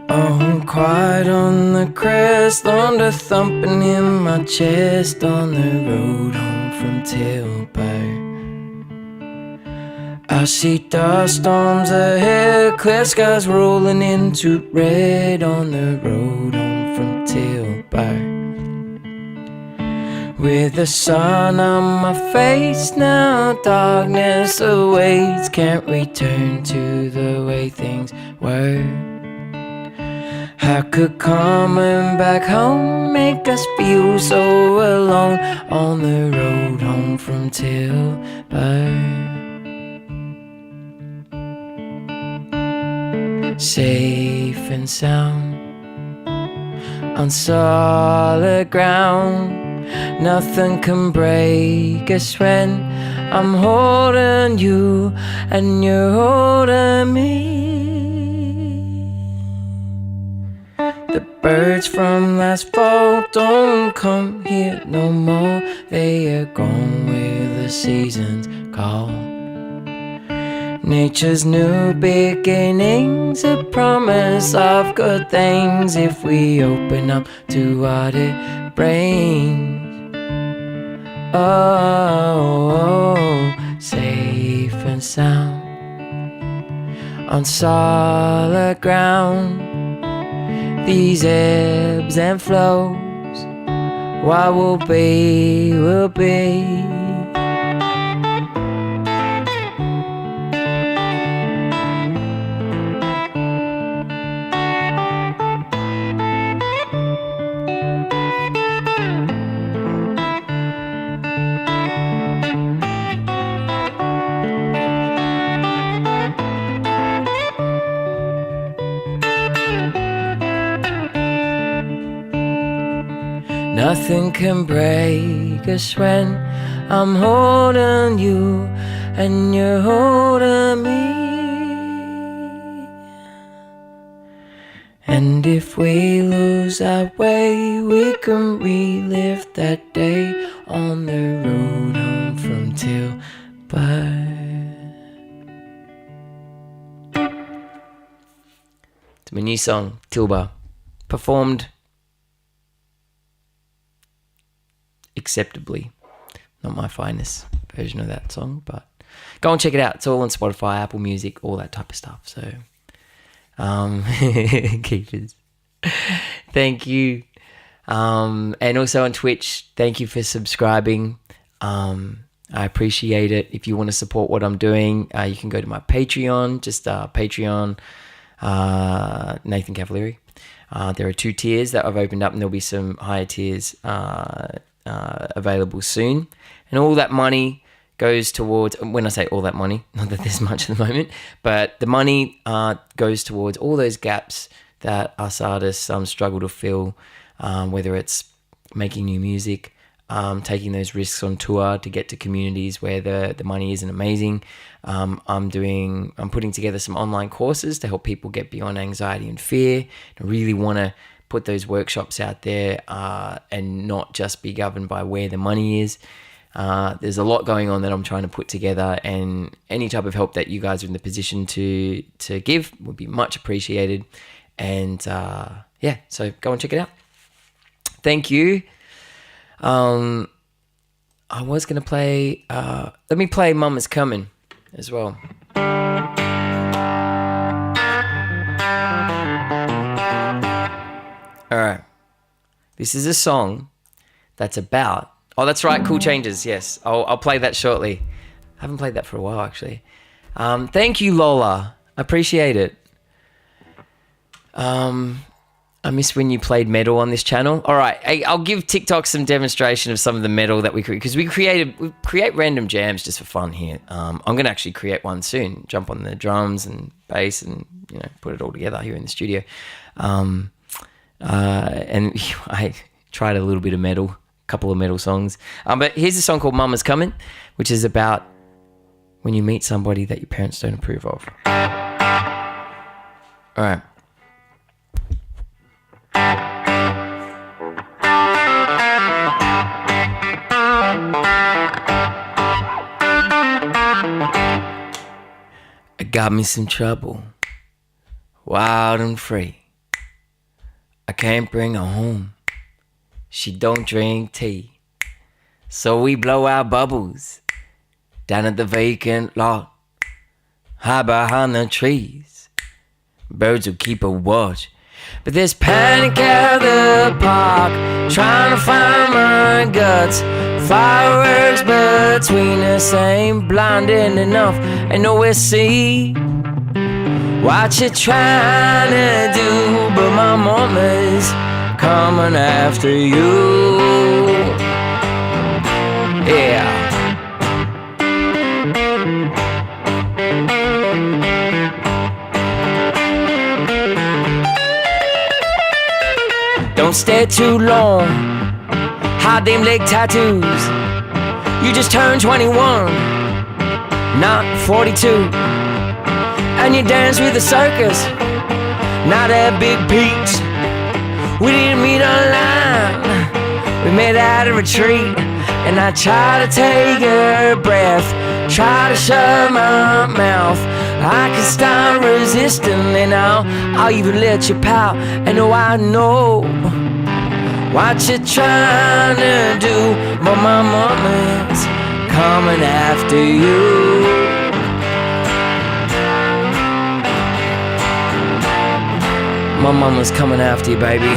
Oh, quiet on the crest, thunder thumping in my chest on the road home from TILBA. I see dust storms ahead, clear skies rolling into red on the road home from TILBA. With the sun on my face now, darkness awaits, can't return to the way things were. How could coming back home make us feel so alone on the road home from TILBA? Safe and sound on solid ground, nothing can break us when I'm holding you and you're holding me. The birds from last fall don't come here no more, they are gone where the seasons call. Nature's new beginnings, a promise of good things if we open up to what it brings. Oh, safe and sound on solid ground. These ebbs and flows, what will be, will be. Nothing can break us when I'm holding you and you're holding me. And if we lose our way, we can relive that day on the road home from TILBA. It's my new song, TILBA, performed acceptably. Not my finest version of that song, but go and check it out. It's all on Spotify, Apple Music, all that type of stuff. So, keepers, thank you. And also on Twitch, thank you for subscribing. I appreciate it. If you want to support what I'm doing, you can go to my Patreon, just Patreon, Nathan Cavalieri. There are 2 tiers that I've opened up, and there'll be some higher tiers available soon. And all that money goes towards, when I say all that money, not that there's much at the moment, but the money goes towards all those gaps that us artists struggle to fill, whether it's making new music, taking those risks on tour to get to communities where the money isn't amazing. I'm putting together some online courses to help people get beyond anxiety and fear. I really want to put those workshops out there and not just be governed by where the money is. There's a lot going on that I'm trying to put together, and any type of help that you guys are in the position to give would be much appreciated. And so go and check it out. Thank you. I was going to play, let me play Mama's Coming as well. All right. This is a song that's about, oh, that's right, Cool Changes. Yes, I'll play that shortly. I haven't played that for a while, actually. Thank you, Lola. I appreciate it. I miss when you played metal on this channel. All right, I'll give TikTok some demonstration of some of the metal that we create, because we create random jams just for fun here. I'm gonna actually create one soon. Jump on the drums and bass and put it all together here in the studio. And I tried a little bit of metal, a couple of metal songs. But here's a song called Mama's Coming, which is about when you meet somebody that your parents don't approve of. All right. I got me some trouble, wild and free. I can't bring her home, she don't drink tea. So we blow our bubbles down at the vacant lot, high behind the trees. Birds will keep a watch, but there's panic at the park, trying to find my guts. Fireworks between us ain't blinding enough, ain't nowhere to see what you're trying to do, but my mama's coming after you. Yeah. Don't stay too long, hide them leg tattoos. You just turned 21, not 42. And you dance with the circus, not at Big Pete's. We didn't meet online, we met at a retreat. And I try to take her breath, try to shut my mouth. I can start resisting, and I'll even let you pout. And I know what you're trying to do, but my mama's coming after you. My mama's coming after you, baby.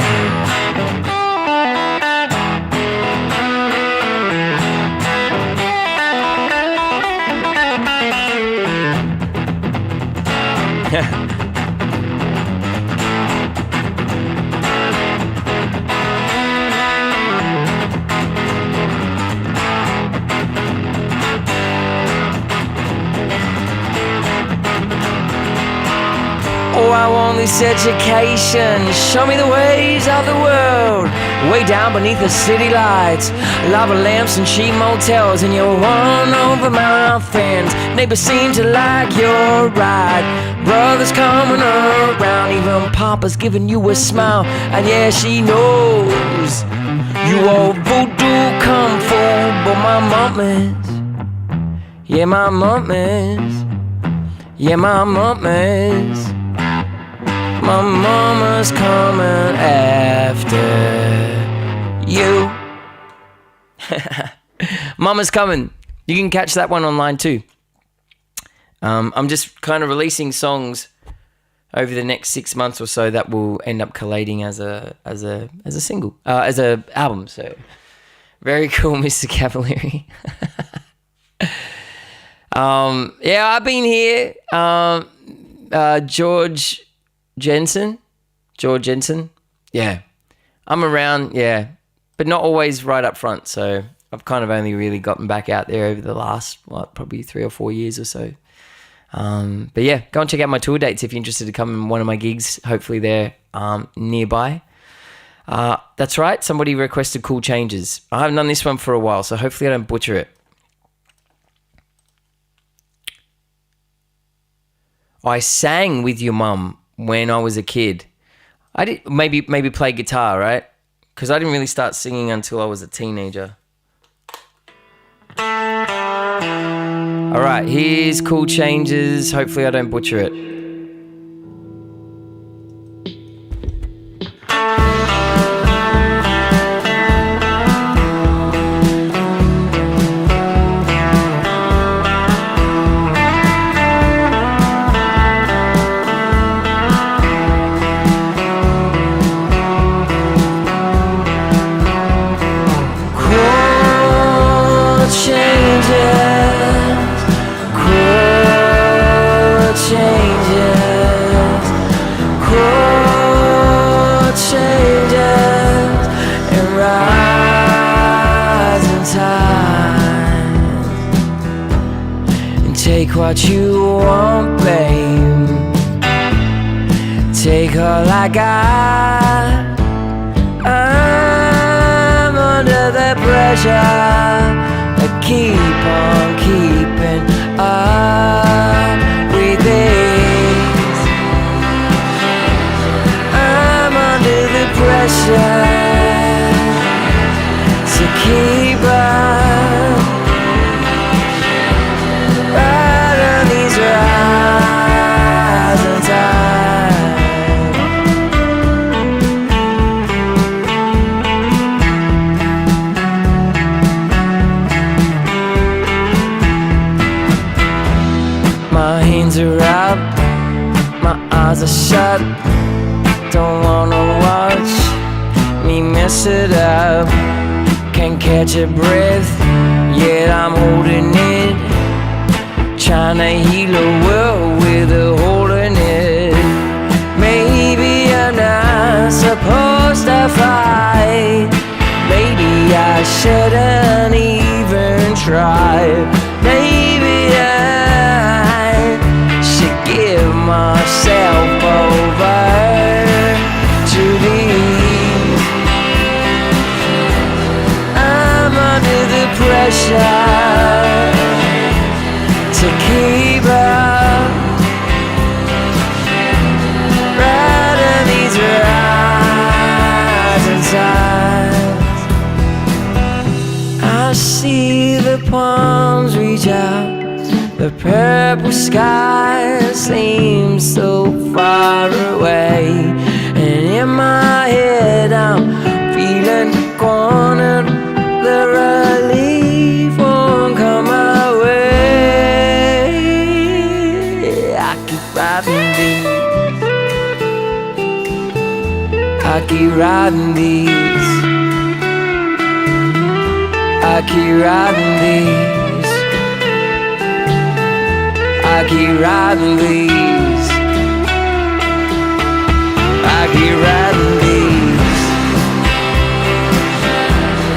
Oh, I want this education, show me the ways of the world. Way down beneath the city lights, lava lamps and cheap motels. And you're won over my friends, neighbors seem to like your ride. Brothers coming around, even Papa's giving you a smile. And yeah, she knows you all voodoo kung fu, but my mama's, yeah, my mama's, yeah, my mama's. My mama's coming after you. Mama's Coming. You can catch that one online too. I'm just kind of releasing songs over the next 6 months or so that will end up collating as a single, as a album. So very cool, Mr. Cavalieri. Yeah, I've been here. George Jensen. Yeah. I'm around, yeah, but not always right up front. So I've kind of only really gotten back out there over the last, probably 3 or 4 years or so. But yeah, go and check out my tour dates if you're interested to come in one of my gigs. Hopefully they're nearby. That's right. Somebody requested Cool Changes. I haven't done this one for a while, so hopefully I don't butcher it. I sang with your mum when I was a kid. I did maybe play guitar, right? Because I didn't really start singing until I was a teenager. All right, here's Cool Changes. Hopefully I don't butcher it. Take what you want, babe. Take all I got. I'm under the pressure. I keep on keeping up with this. I'm under the pressure to keep up. My hands are up, my eyes are shut. Don't wanna watch me mess it up. Can't catch a breath, yet I'm holding it. Trying to heal a world with a hole in it. Maybe I'm not supposed to fight. Maybe I shouldn't even try. Maybe I should give myself over to these. I'm under the pressure to keep up, riding these rising tides. I see the palms reach out, the purple sky seems so far away, and in my head I'm feeling cornered. The relief won't come my way. I keep riding these. I keep riding these. I keep riding these. I keep riding these. I keep riding these.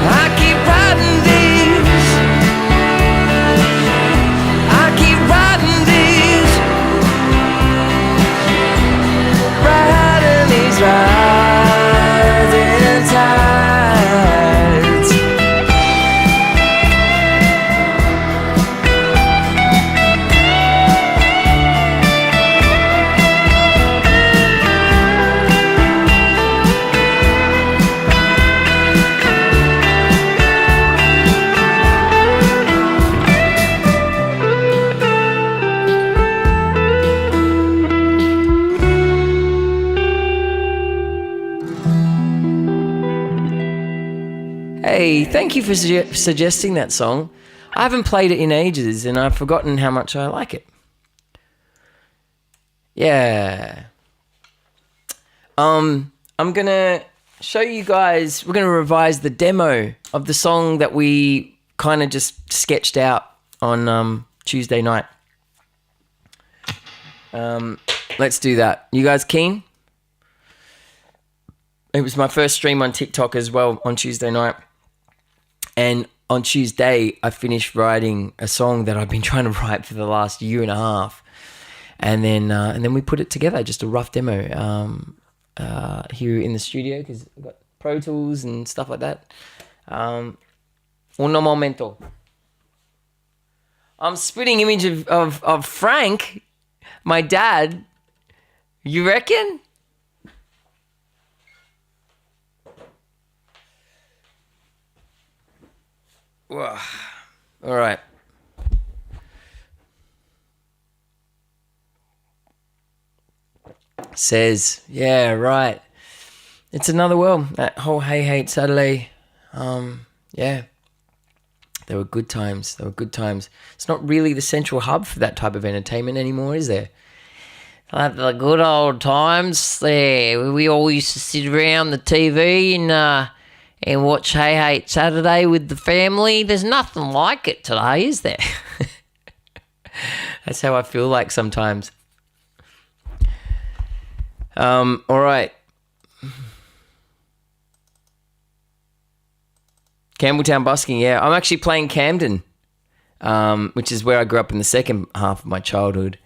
I keep riding these. I keep riding these. Riding these rising tides. Hey, thank you for suggesting that song. I haven't played it in ages and I've forgotten how much I like it. Yeah. I'm gonna show you guys, we're gonna revise the demo of the song that we kind of just sketched out on Tuesday night. Let's do that. You guys keen? It was my first stream on TikTok as well on Tuesday night. And on Tuesday, I finished writing a song that I've been trying to write for the last year and a half. And then we put it together, just a rough demo here in the studio because I've got Pro Tools and stuff like that. Uno momento. I'm spitting image of Frank, my dad. You reckon? All right. Says, yeah, right. It's another well. That whole Hey Hate Saturday. Yeah. There were good times. It's not really the central hub for that type of entertainment anymore, is there? Like the good old times there. We all used to sit around the TV and watch Hey Hate Saturday with the family. There's nothing like it today, is there? That's how I feel like sometimes. All right. Campbelltown busking, yeah. I'm actually playing Camden, which is where I grew up in the second half of my childhood.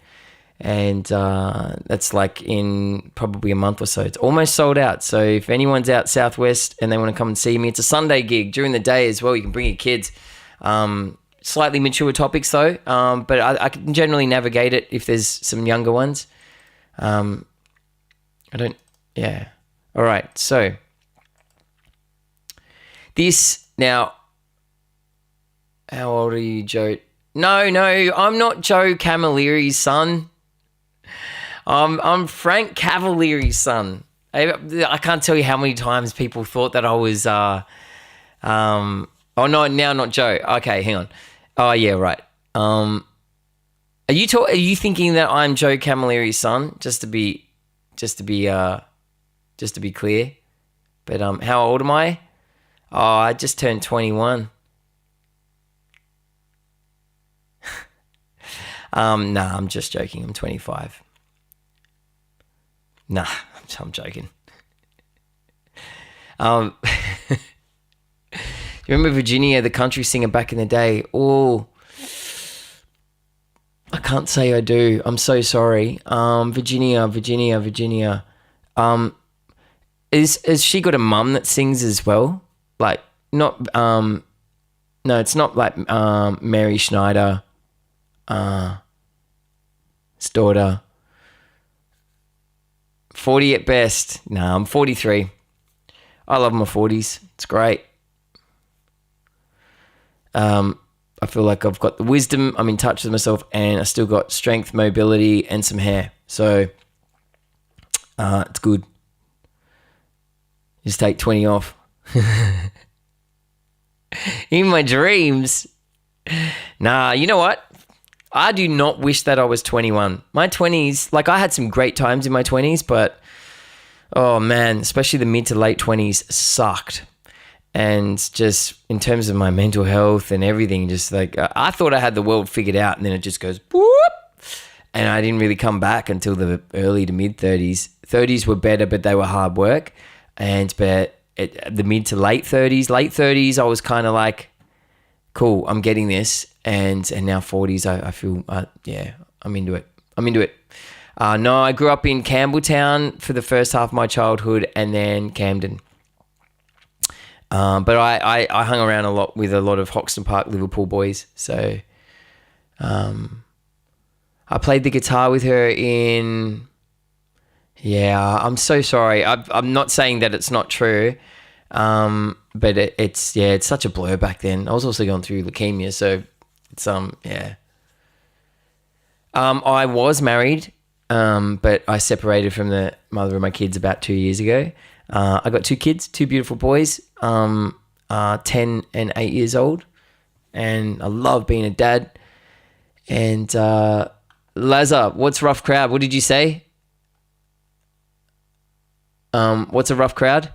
And that's like in probably a month or so. It's almost sold out. So if anyone's out southwest and they want to come and see me, it's a Sunday gig during the day as well. You can bring your kids. Slightly mature topics though, but I can generally navigate it if there's some younger ones. All right, so this now, how old are you, Joe? No, I'm not Joe Camilleri's son. I'm Frank Cavalier's son. I can't tell you how many times people thought that I was, oh no, now not Joe. Okay, hang on. Oh yeah, right. Are you thinking that I'm Joe Camilleri's son? Just to be clear. But how old am I? Oh, I just turned 21. Nah, I'm just joking. I'm 25. Nah, I'm joking. You remember Virginia, the country singer back in the day? Oh, I can't say I do. I'm so sorry. Virginia. Is she got a mum that sings as well? Like, not, no, it's not like Mary Schneider, his daughter. 40 at best. Nah, I'm 43. I love my 40s. It's great. I feel like I've got the wisdom, I'm in touch with myself, and I still got strength, mobility, and some hair. So, it's good. Just take 20 off. In my dreams. Nah, you know what? I do not wish that I was 21. My 20s, like I had some great times in my 20s, but oh man, especially the mid to late 20s sucked. And just in terms of my mental health and everything, just like I thought I had the world figured out, and then it just goes whoop. And I didn't really come back until the early to mid 30s. 30s were better, but they were hard work. The mid to late 30s, I was kind of like, cool, I'm getting this. And now 40s, I feel, I'm into it. No, I grew up in Campbelltown for the first half of my childhood, and then Camden. But I hung around a lot with a lot of Hoxton Park Liverpool boys. So I played the guitar with her in... Yeah, I'm so sorry. I'm not saying that it's not true, but it's such a blur back then. I was also going through leukemia, so it's I was married, but I separated from the mother of my kids about 2 years ago. I got two kids, two beautiful boys, 10 and 8 years old, and I love being a dad. And Lazar, what's rough crowd? What did you say? What's a rough crowd?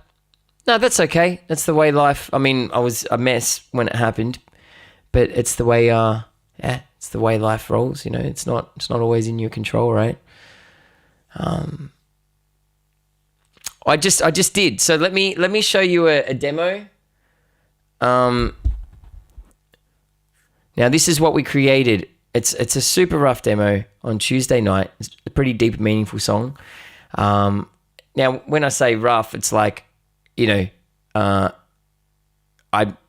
No, that's okay. That's the way life. I mean, I was a mess when it happened, but it's the way. It's the way life rolls. You know, it's not always in your control, right? I just did. So let me show you a demo. Now this is what we created. It's a super rough demo on Tuesday night. It's a pretty deep, meaningful song. Now, when I say rough, it's like, you know, I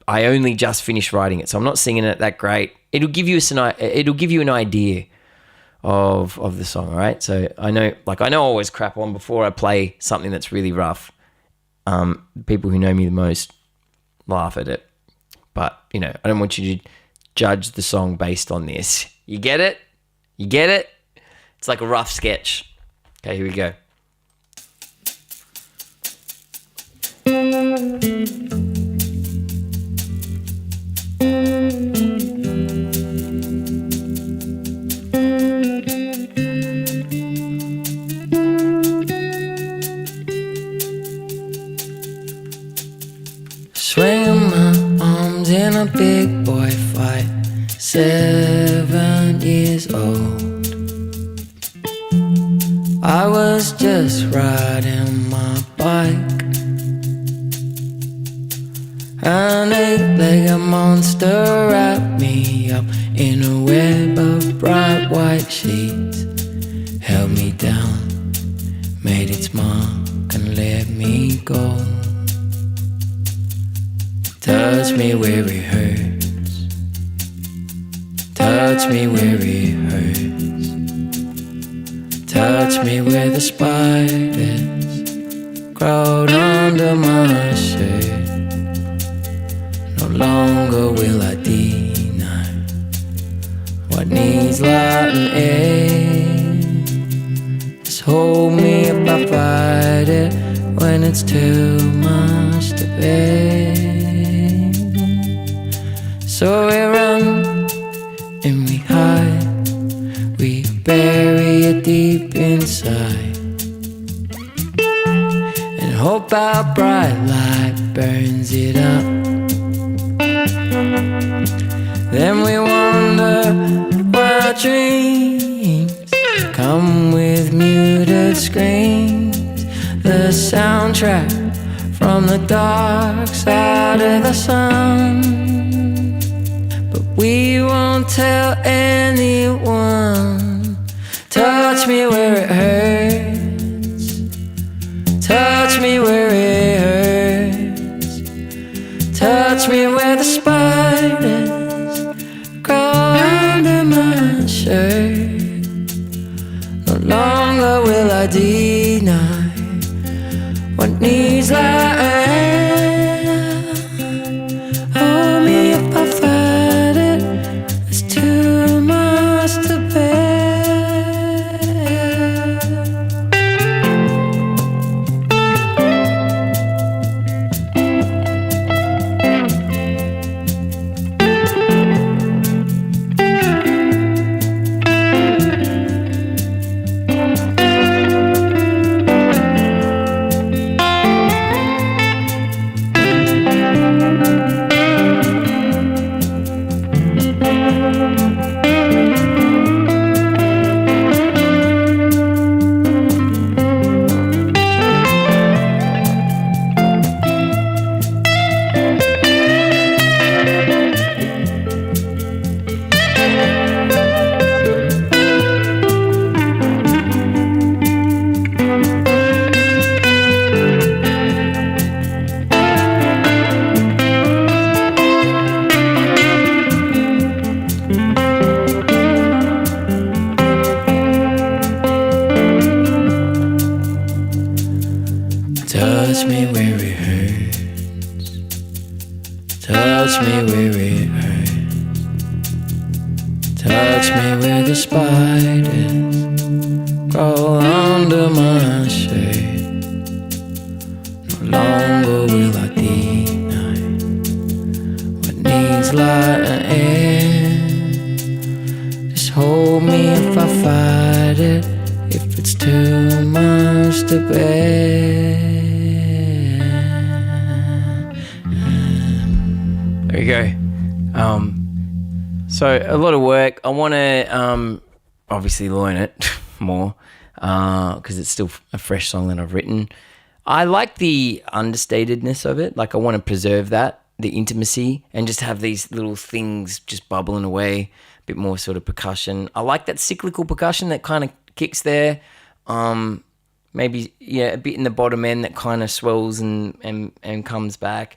only just finished writing it, so I'm not singing it that great. It'll give you an idea of the song, all right? So I know I always crap on before I play something that's really rough. People who know me the most laugh at it, But, you know, I don't want you to judge the song based on this. You get it? You get it? It's like a rough sketch. Okay, here we go. Swinging my arms in a big boy fight, 7 years old. I was just riding my bike. An 8-legged monster wrapped me up in a web of bright white sheets, held me down, made its mark and let me go. Touch me where it hurts, touch me where it hurts, touch me where the spiders crawled under my shirt. No longer will I deny what needs light and air. Just hold me if I fight it when it's too much to bear. So we run and we hide, we bury it deep inside, and hope our bright light burns it up. Then we wonder why our dreams come with muted screams, the soundtrack from the dark side of the sun. We won't tell anyone. Touch me where it hurts, touch me where it hurts, touch me where the spiders crawl under my shirt. No longer will I deny what needs light. Hold me if I fight. Too much to touch me where it hurts, touch me where it hurts, touch me where the spiders crawl under my shirt. No longer will I deny what needs light and air. Just hold me if I fight it, if it's too much to bear. There you go. So a lot of work. I want to obviously learn it more because it's still a fresh song that I've written. I like the understatedness of it. Like I want to preserve that, the intimacy, and just have these little things just bubbling away, a bit more sort of percussion. I like that cyclical percussion that kind of kicks there. Maybe, yeah, a bit in the bottom end that kind of swells and comes back.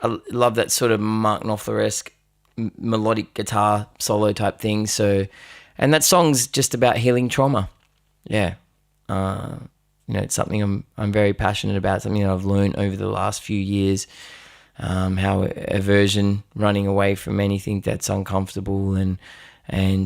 I love that sort of Mark Knopfler-esque melodic guitar solo type thing. So, and that song's just about healing trauma. Yeah. It's something I'm very passionate about, something that I've learned over the last few years. how aversion, running away from anything that's uncomfortable and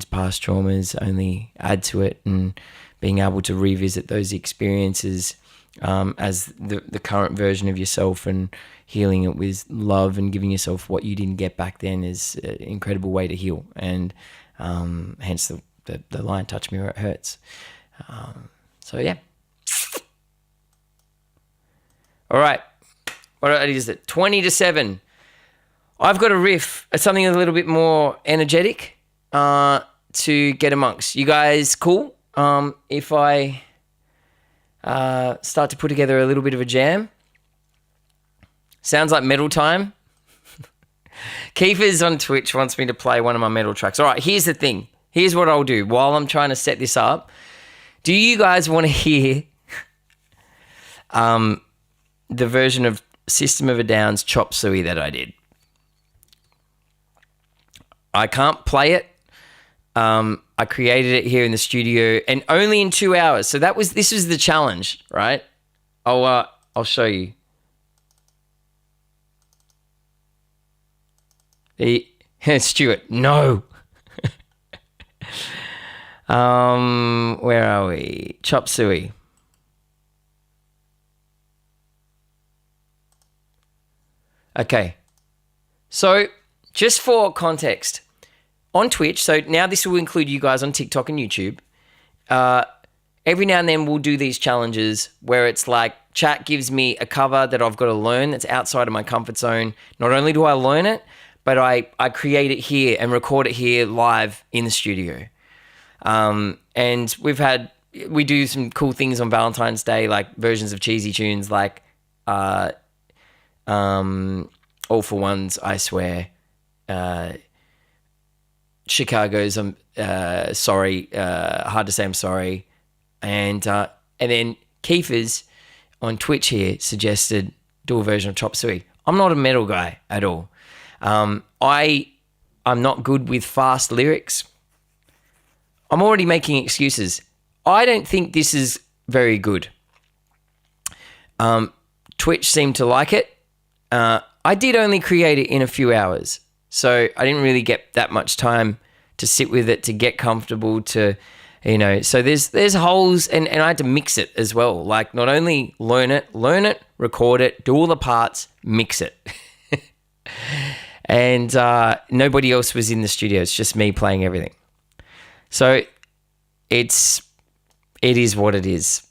past traumas only add to it, and being able to revisit those experiences as the current version of yourself and healing it with love and giving yourself what you didn't get back then is an incredible way to heal. And hence the line, touch me where it hurts. So yeah. All right. What is it? 20-7. I've got a riff. It's something a little bit more energetic to get amongst. You guys cool? If I start to put together a little bit of a jam. Sounds like metal time. Kiefer's on Twitch wants me to play one of my metal tracks. All right, here's the thing. Here's what I'll do while I'm trying to set this up. Do you guys want to hear the version of System of a Down's Chop Suey that I did? I can't play it. I created it here in the studio and only in 2 hours. So this was the challenge, right? I'll show you. Stuart, no. Where are we? Chop Suey. Okay. So, just for context, on Twitch, so now this will include you guys on TikTok and YouTube. Every now and then we'll do these challenges where it's like chat gives me a cover that I've got to learn that's outside of my comfort zone. Not only do I learn it, but I create it here and record it here live in the studio. And we do some cool things on Valentine's Day, like versions of cheesy tunes like All for Ones, I Swear, Chicago's Sorry, Hard to Say I'm Sorry, and then Kiefer's on Twitch here suggested do a version of Chop Suey. I'm not a metal guy at all. I'm not good with fast lyrics. I'm already making excuses. I don't think this is very good. Twitch seemed to like it. I did only create it in a few hours, so I didn't really get that much time to sit with it, to get comfortable, to, so there's holes, and I had to mix it as well. Like, not only learn it, record it, do all the parts, mix it. And nobody else was in the studio. It's just me playing everything. So it is what it is.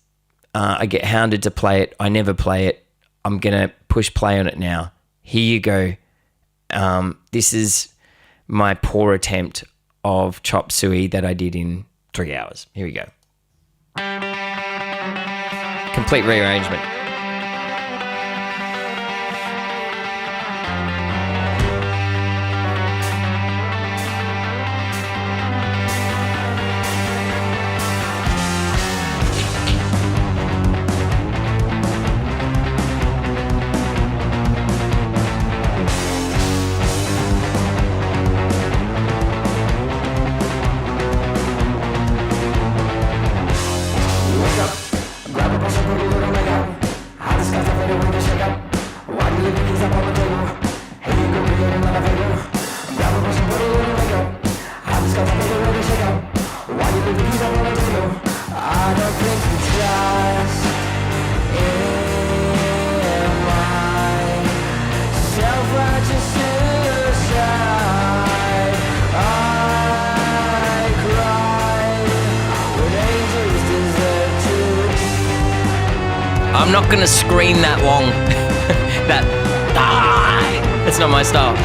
I get hounded to play it. I never play it. I'm going to push play on it now. Here you go. This is my poor attempt of Chop Suey that I did in 3 hours. Here we go. Complete rearrangement. I'm not going to scream that long. That's not my style.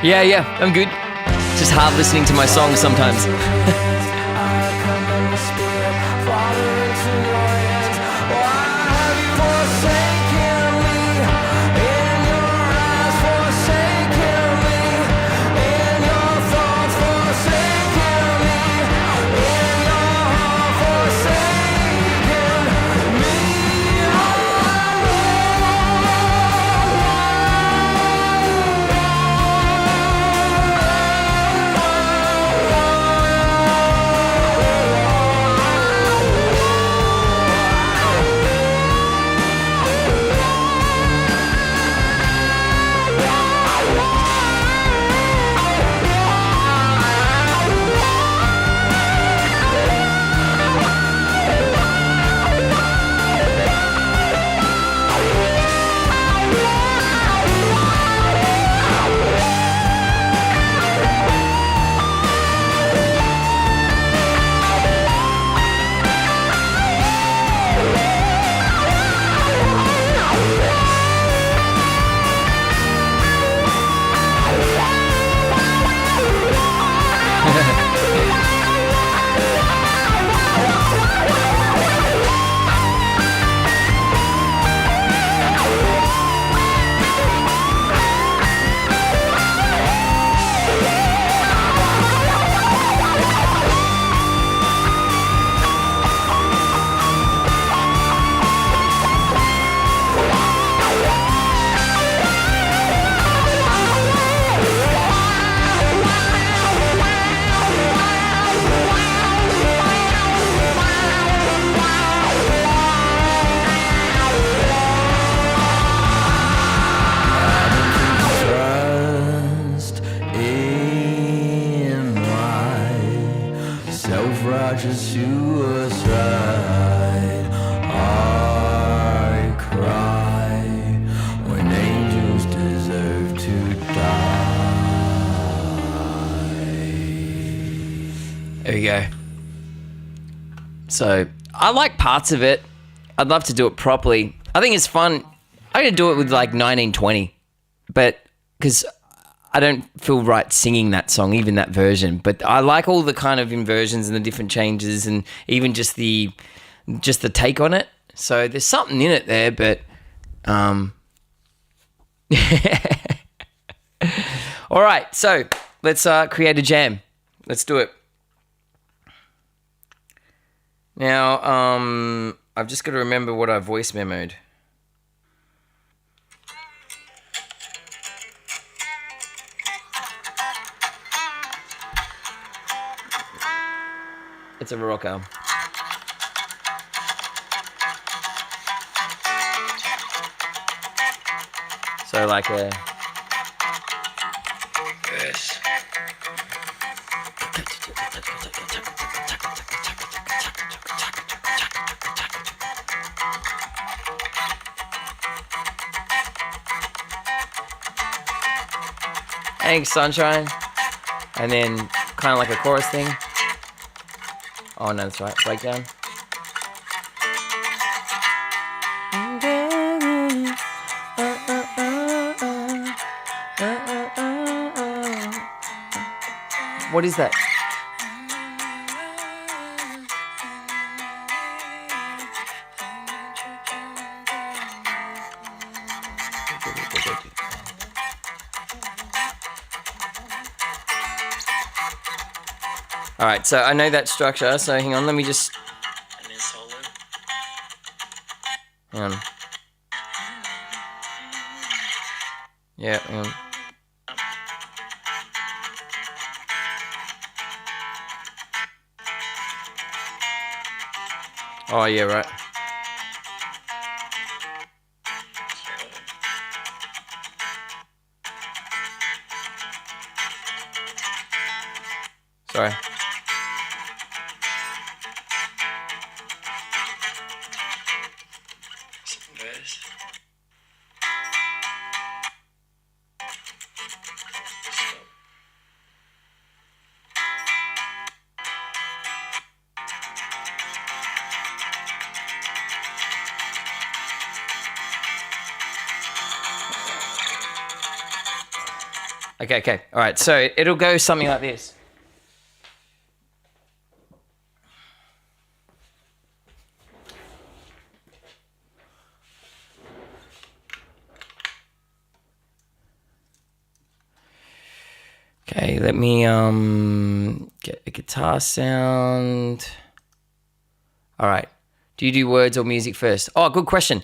Yeah, I'm good. It's just hard listening to my songs sometimes. Self-righteous suicide. I cry when angels deserve to die. There we go. So, I like parts of it. I'd love to do it properly. I think it's fun. I'm going to do it with like 1920, but because I don't feel right singing that song, even that version. But I like all the kind of inversions and the different changes, and even just the take on it. So there's something in it there, but all right. So let's create a jam. Let's do it. Now, I've just got to remember what I voice memoed. It's a rocker. So like a verse. Thanks, sunshine. And then kind of like a chorus thing. Oh no, that's right. Breakdown. What is that? All right, so I know that structure, so hang on, let me just... And then solo. Hang on. Yeah, hang on. Oh, yeah, right. Sorry. Okay. All right. So it'll go something like this. Okay, let me get a guitar sound. All right. Do you do words or music first? Oh, good question.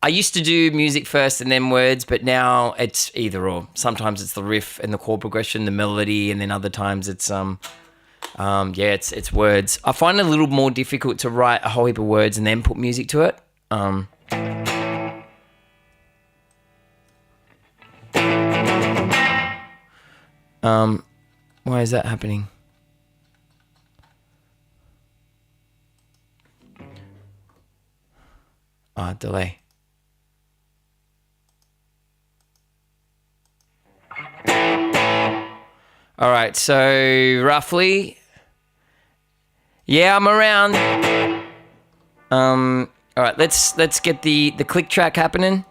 I used to do music first and then words, but now it's either or. Sometimes it's the riff and the chord progression, the melody, and then other times it's it's words. I find it a little more difficult to write a whole heap of words and then put music to it. Why is that happening? Delay. All right, so roughly, yeah, I'm around. All right, let's get the click track happening.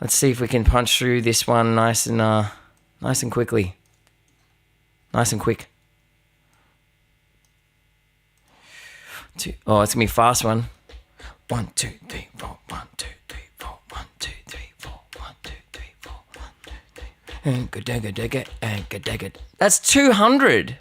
Let's see if we can punch through this one nice and quickly. Nice and quick. Oh, it's gonna be a fast one. 1, 2, 3, 4. 1, 2, 3, 4. 1, 2, 3, 4. 1, 2, 3, 4. 1, 2, 3, 4. That's 200.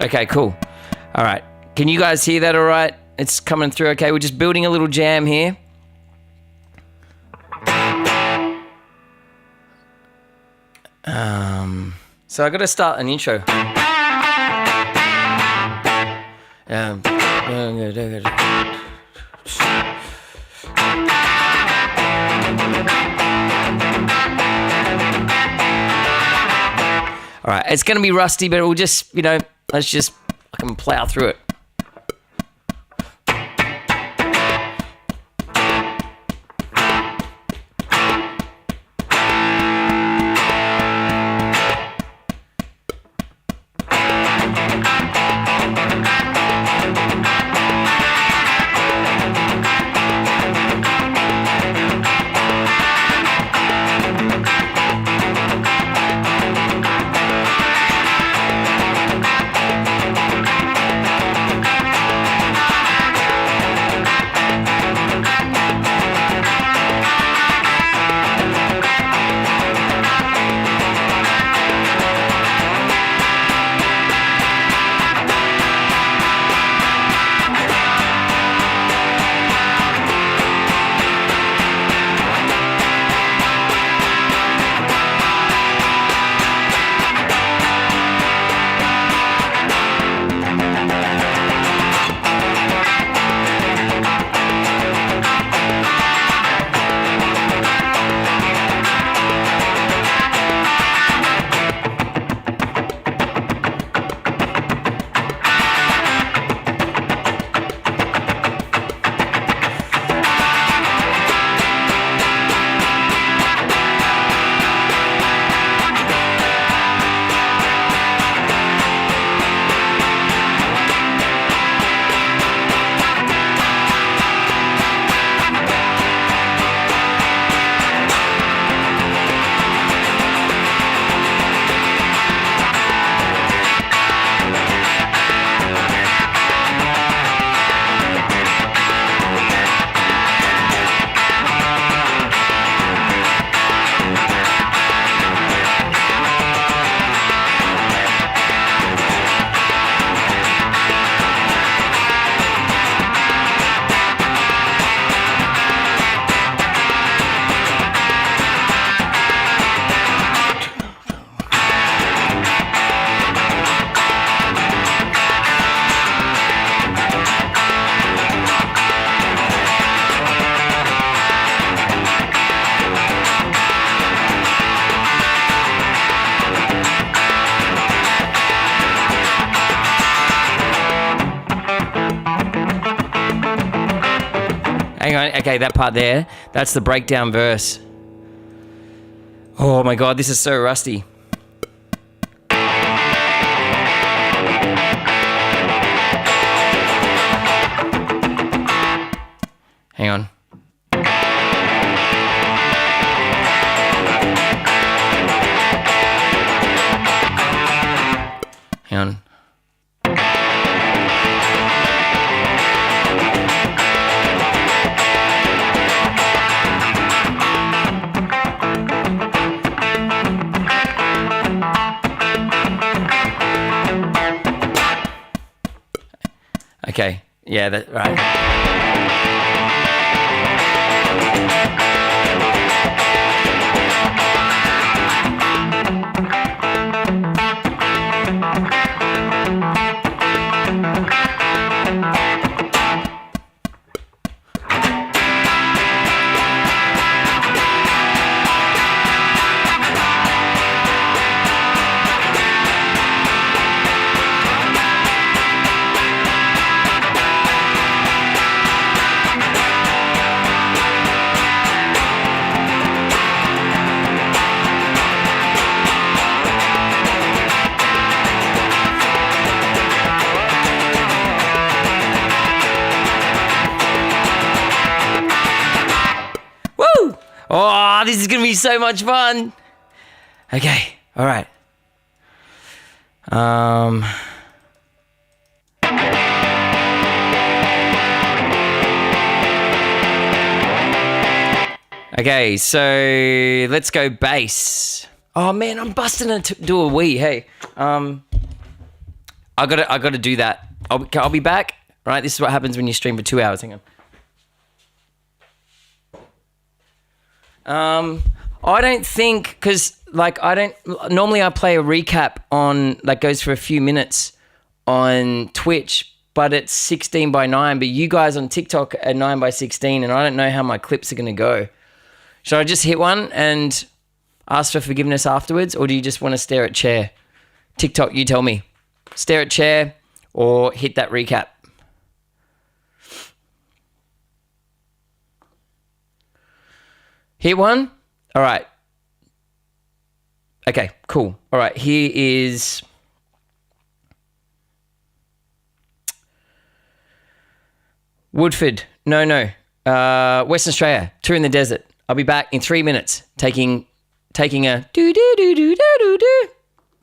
Okay, cool. All right. Can you guys hear that all right? It's coming through okay. We're just building a little jam here. So I got to start an intro. All right, it's going to be rusty, but we'll just, let's just fucking plow through it. Hang on. Okay, that part there. That's the breakdown verse. Oh my God, this is so rusty. Hang on. Hang on. Okay. Yeah, that's right. Woo! Oh, this is going to be so much fun. Okay. All right. Okay, so let's go bass. Oh man, I'm busting to do a wee. Hey, I gotta do that. I'll be back. Right, this is what happens when you stream for 2 hours. Hang on. I don't think, because normally I play a recap on, goes for a few minutes on Twitch, but it's 16:9, but you guys on TikTok are 9:16, and I don't know how my clips are going to go. Should I just hit one and ask for forgiveness afterwards, or do you just want to stare at chair? TikTok, you tell me. Stare at chair or hit that recap? Hit one? All right. Okay, cool. All right, here is... Woodford. No. Western Australia. Tour in the desert. I'll be back in 3 minutes taking a do-do-do-do-do-do-do.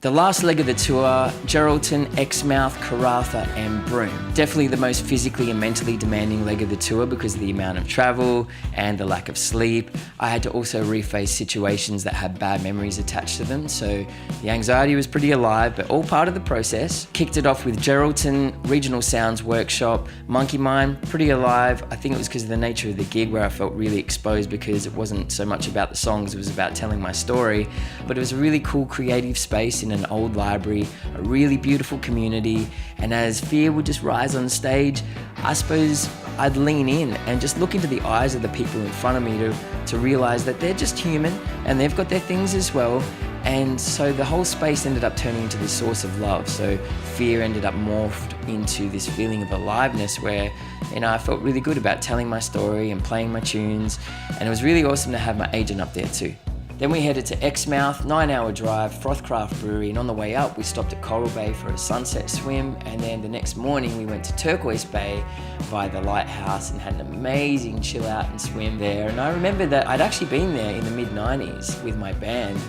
The last leg of the tour, Geraldton, Exmouth, Karratha and Broome. Definitely the most physically and mentally demanding leg of the tour because of the amount of travel and the lack of sleep. I had to also reface situations that had bad memories attached to them, so the anxiety was pretty alive, but all part of the process. Kicked it off with Geraldton, Regional Sounds Workshop, Monkey Mind, pretty alive. I think it was because of the nature of the gig where I felt really exposed because it wasn't so much about the songs, it was about telling my story. But it was a really cool creative space in an old library, a really beautiful community, and as fear would just rise on stage, I suppose I'd lean in and just look into the eyes of the people in front of me to realize that they're just human and they've got their things as well. And so the whole space ended up turning into this source of love. So fear ended up morphed into this feeling of aliveness where, I felt really good about telling my story and playing my tunes, and it was really awesome to have my agent up there too. Then we headed to Exmouth, 9-hour drive, Frothcraft Brewery, and on the way up we stopped at Coral Bay for a sunset swim, and then the next morning we went to Turquoise Bay via the lighthouse and had an amazing chill out and swim there. And I remember that I'd actually been there in the mid-90s with my band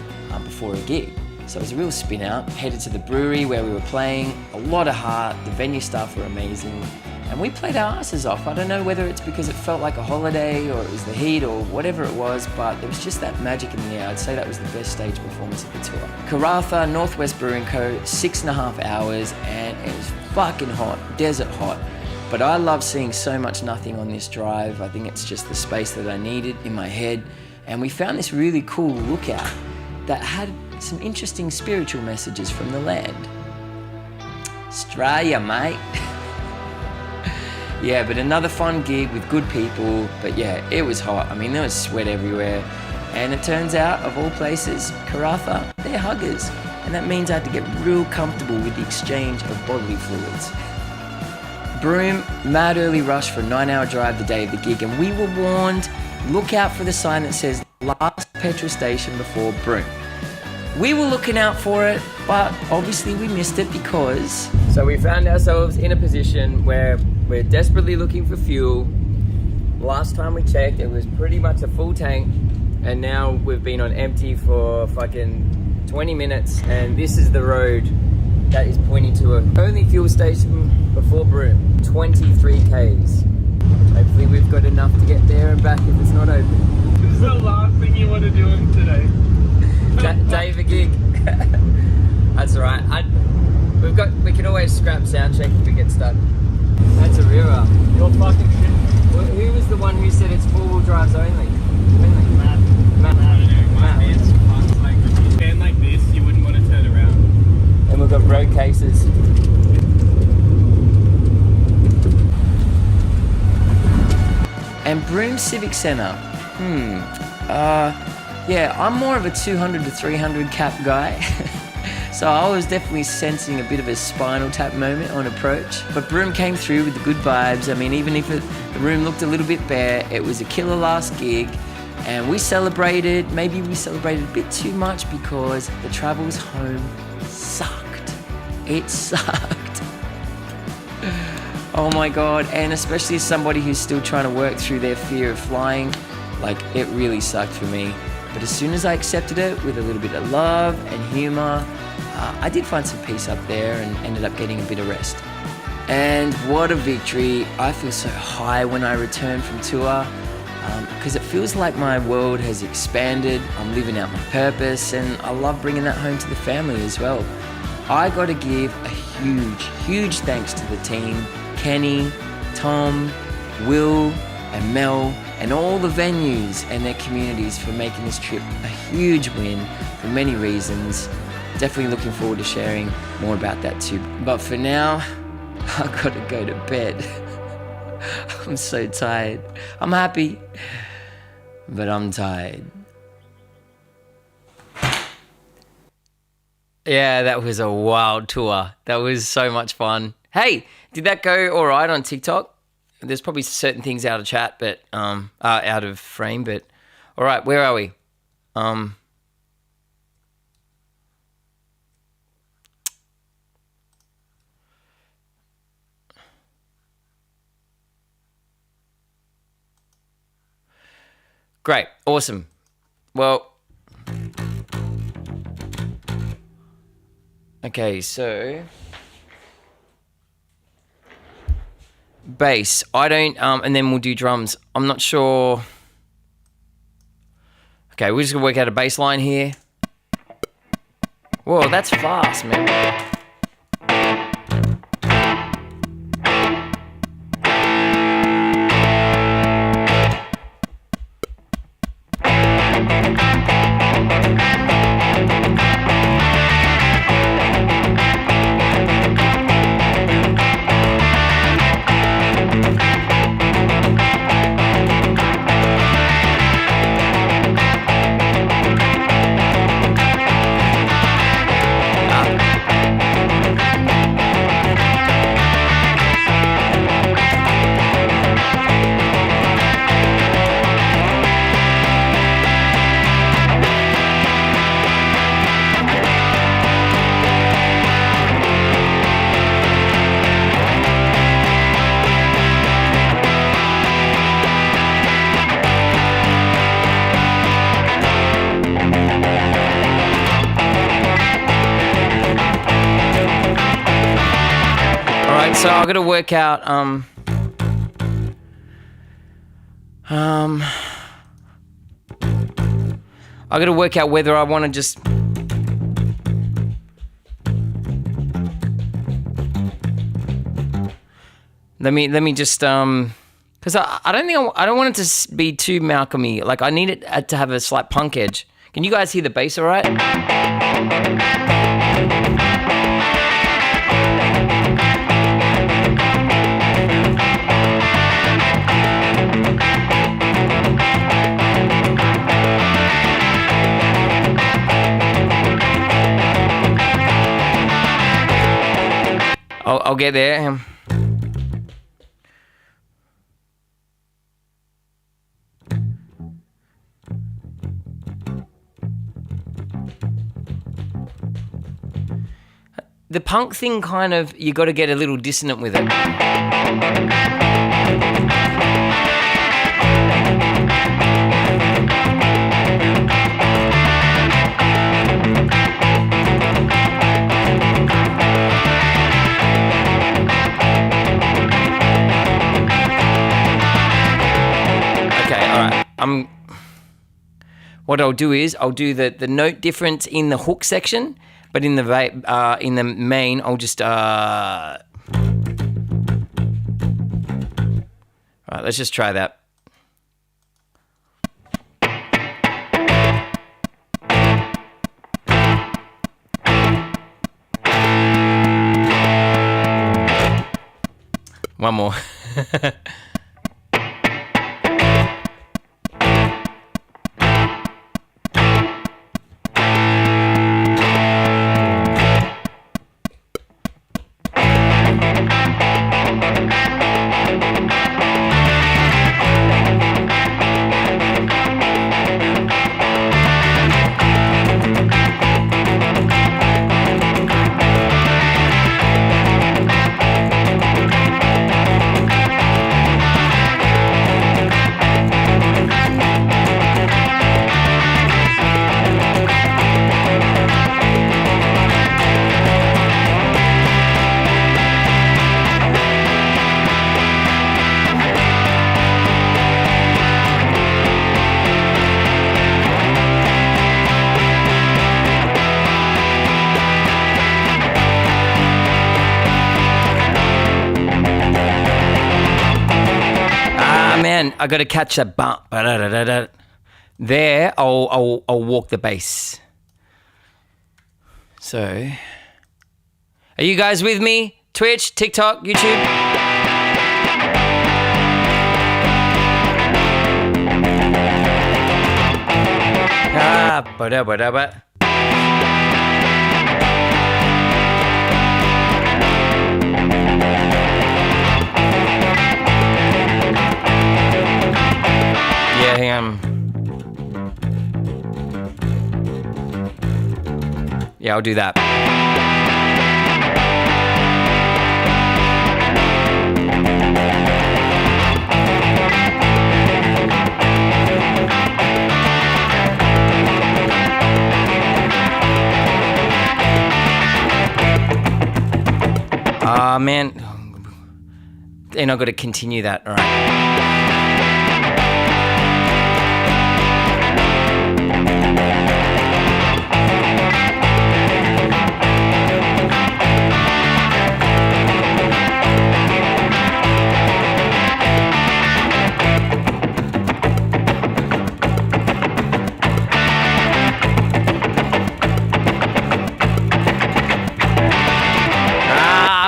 before a gig. So it was a real spin out. Headed to the brewery where we were playing, a lot of heart, the venue staff were amazing, and we played our asses off. I don't know whether it's because it felt like a holiday or it was the heat or whatever it was, but there was just that magic in the air. I'd say that was the best stage performance of the tour. Karratha, Northwest Brewing Co., 6.5 hours, and it was fucking hot, desert hot. But I love seeing so much nothing on this drive. I think it's just the space that I needed in my head. And we found this really cool lookout that had some interesting spiritual messages from the land. Australia, mate. Yeah, but another fun gig with good people. But yeah, it was hot. I mean, there was sweat everywhere. And it turns out, of all places, Karratha, they're huggers. And that means I had to get real comfortable with the exchange of bodily fluids. Broome, mad early rush for a 9-hour drive the day of the gig, and we were warned, look out for the sign that says last petrol station before Broome. We were looking out for it, but obviously we missed it because... So we found ourselves in a position where we're desperately looking for fuel. Last time we checked, it was pretty much a full tank, and now we've been on empty for fucking 20 minutes, and this is the road that is pointing to a only fuel station before Broome, 23 Ks. Hopefully we've got enough to get there and back if it's not open. This is the last thing you want to do today. Day of a gig. That's alright. We can always scrap sound check if we get stuck. That's a river. You're fucking shit. Well, who was the one who said it's 4-wheel drives only? Matt. My hand's fucked. Like, if you stand like this, you wouldn't want to turn around. And we've got road cases. And Broome Civic Centre. Yeah, I'm more of a 200 to 300 cap guy. So I was definitely sensing a bit of a spinal tap moment on approach. But Broome came through with the good vibes. I mean, even if the room looked a little bit bare, it was a killer last gig. And we celebrated, maybe we celebrated a bit too much because the travels home sucked. It sucked. Oh my God, and especially as somebody who's still trying to work through their fear of flying, like it really sucked for me. But as soon as I accepted it with a little bit of love and humor, I did find some peace up there and ended up getting a bit of rest. And what a victory. I feel so high when I return from tour because it feels like my world has expanded. I'm living out my purpose and I love bringing that home to the family as well. I got to give a huge, huge thanks to the team, Kenny, Tom, Will, and Mel, and all the venues and their communities for making this trip a huge win for many reasons. Definitely looking forward to sharing more about that too. But for now, I've got to go to bed. I'm so tired. I'm happy, but I'm tired. Yeah, that was a wild tour. That was so much fun. Hey, did that go all right on TikTok? There's probably certain things out of chat, but out of frame. But all right, where are we? Great, awesome. Well, okay, so bass. I don't, and then we'll do drums. I'm not sure. Okay, we're just gonna work out a bass line here. Whoa, that's fast, man. So I've got to work out, I got to work out whether I want to just, let me just, because I don't think, I don't want it to be too Malcolm-y. Like I need it to have a slight punk edge. Can you guys hear the bass all right? I'll get there. the punk thing kind of, you got to get a little dissonant with it. What I'll do is I'll do the note difference in the hook section, but in the main I'll just all right, let's just try that. One more. Man, I got to catch that bump. There, I'll walk the bass. So, are you guys with me? Twitch, TikTok, YouTube? Ba-da-ba-da-ba. Hang on. Yeah, I'll do that. Man. And I've got to continue that. All right.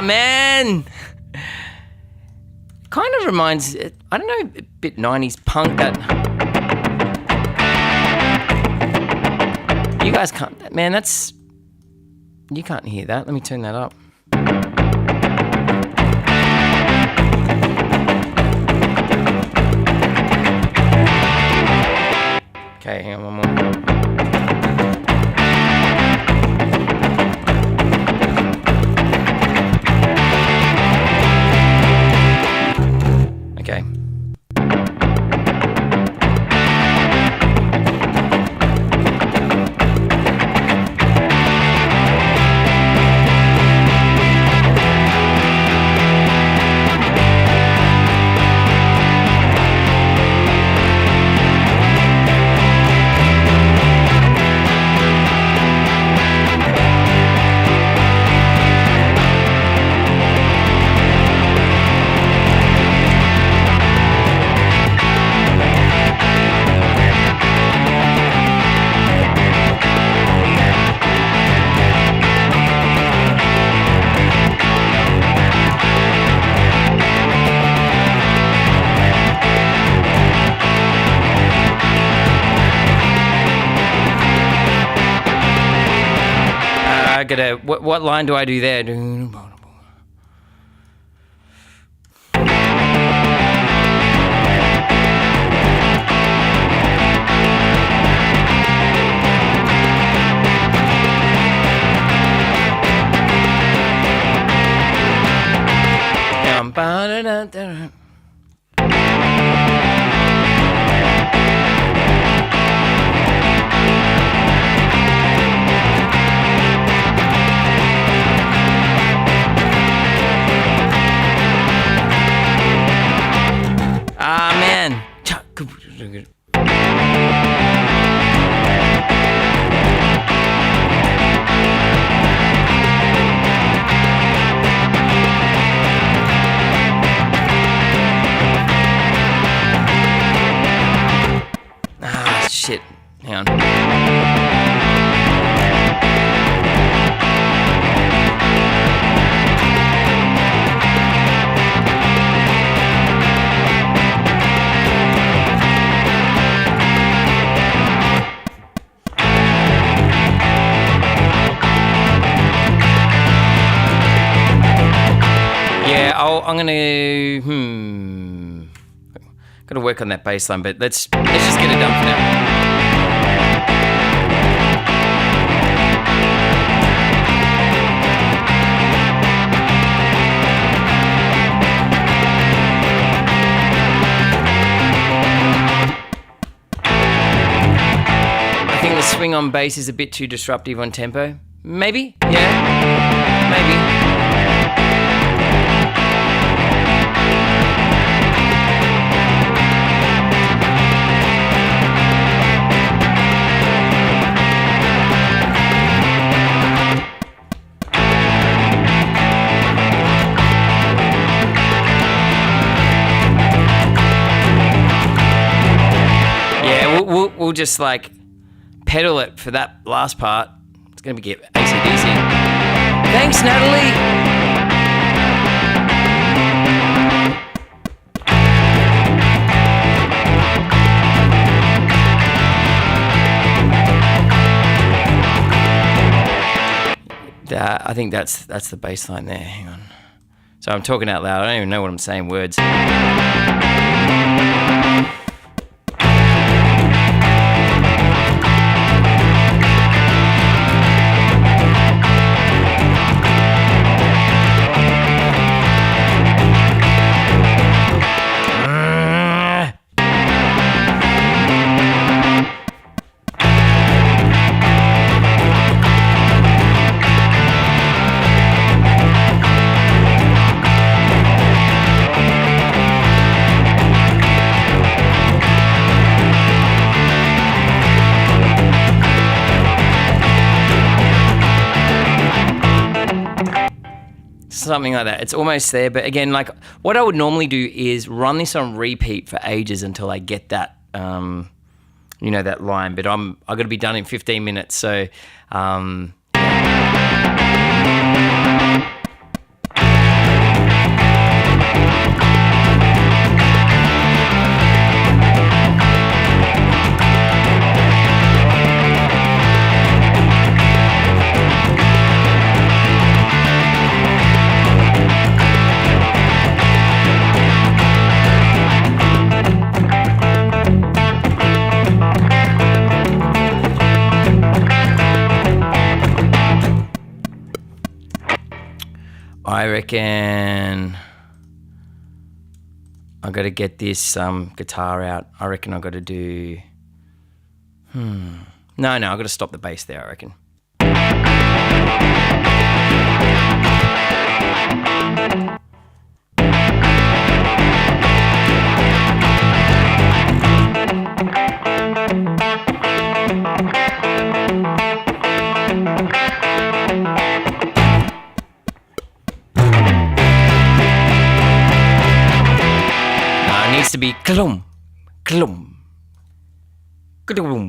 Man, kind of reminds, I don't know, a bit 90s punk. That you guys can't, man, that's, you can't hear that. Let me turn that up. Okay, hang on, one more. Okay. What line do I do there? Da-da-da-da-da. Ah, man. Ah, shit. Hang on. Yeah, I'm gonna gotta work on that bass line, but let's just get it done for now. I think the swing on bass is a bit too disruptive on tempo. Maybe? Yeah. Maybe. We'll just like pedal it for that last part. It's gonna be get AC/DC. Thanks, Natalie. I think that's the bass line there. Hang on. So I'm talking out loud. I don't even know what I'm saying. Words. Something like that. It's almost there, but again, like what I would normally do is run this on repeat for ages until I get that, that line. But I got to be done in 15 minutes, so. I reckon I got to get this guitar out. I reckon I got to do. No, I got to stop the bass there. I reckon. Needs to be klum, klum, klum.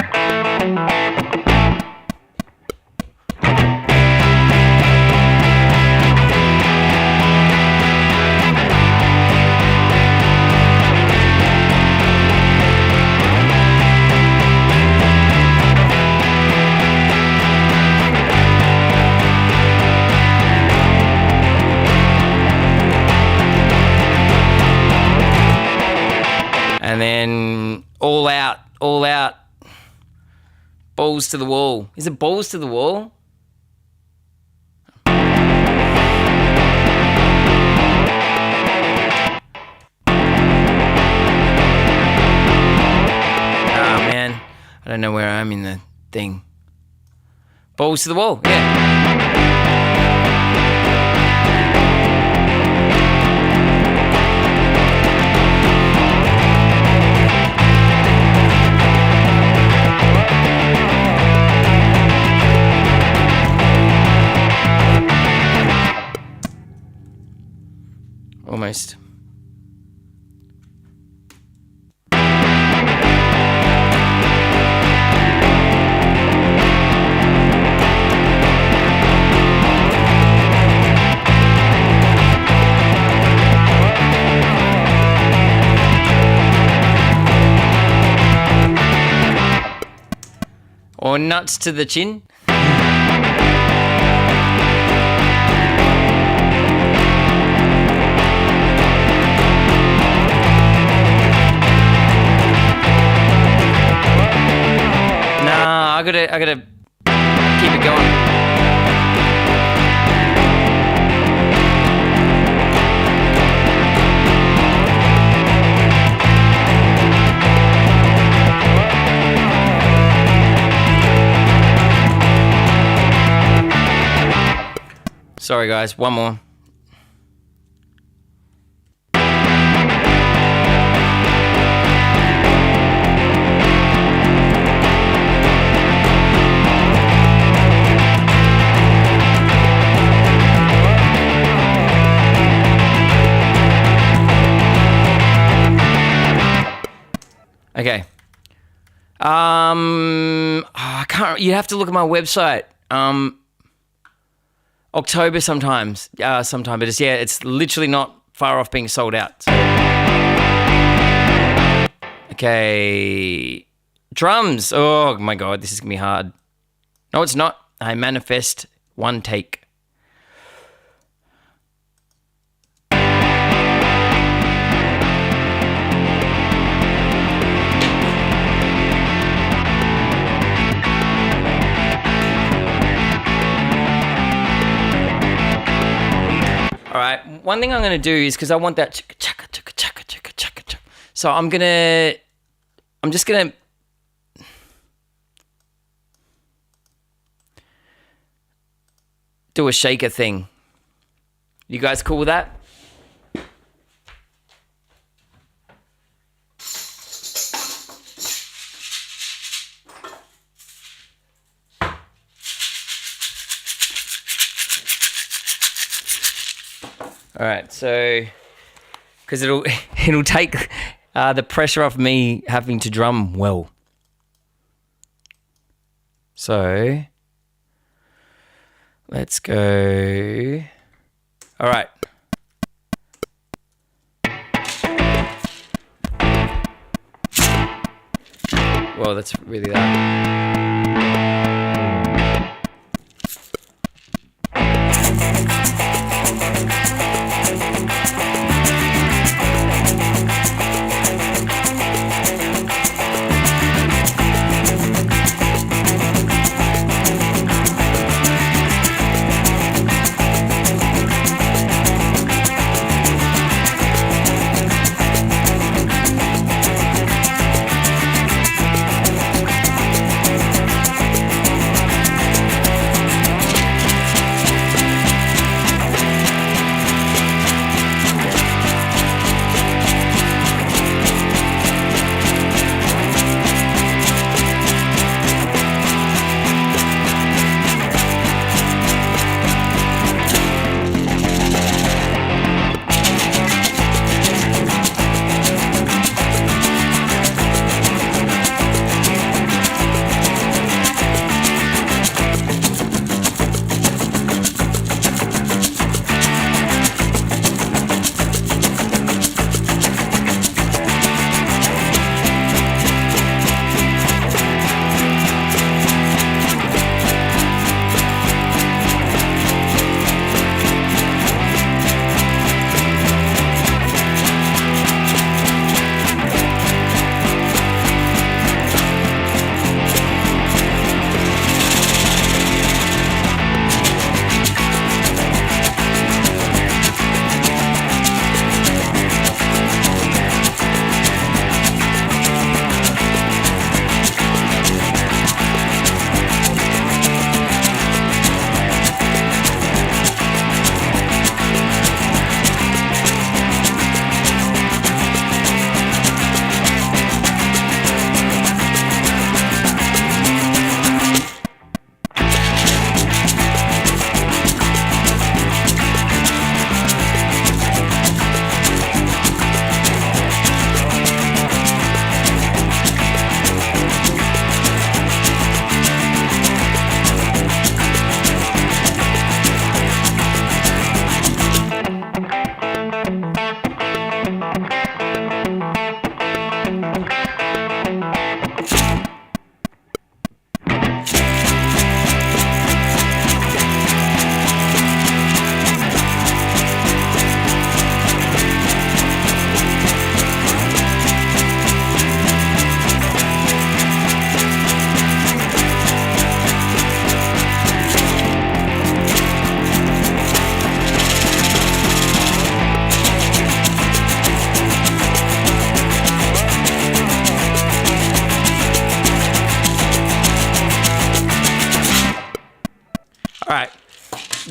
And then all out, balls to the wall. Is it balls to the wall? don't know where I am in the thing. Balls to the wall, yeah. Almost. Or nuts to the chin. I gotta keep it going. Sorry guys, one more. Okay. I can't. You have to look at my website. October sometime, but it's literally not far off being sold out. Okay. Drums. Oh my god, this is gonna be hard. No, it's not. I manifest one take. All right, one thing I'm going to do is, because I want that chicka chaka chaka chaka chaka chaka chaka. So I'm just going to do a shaker thing. You guys cool with that? All right, so because it'll take the pressure off me having to drum well. So let's go. All right. Well, that's really that.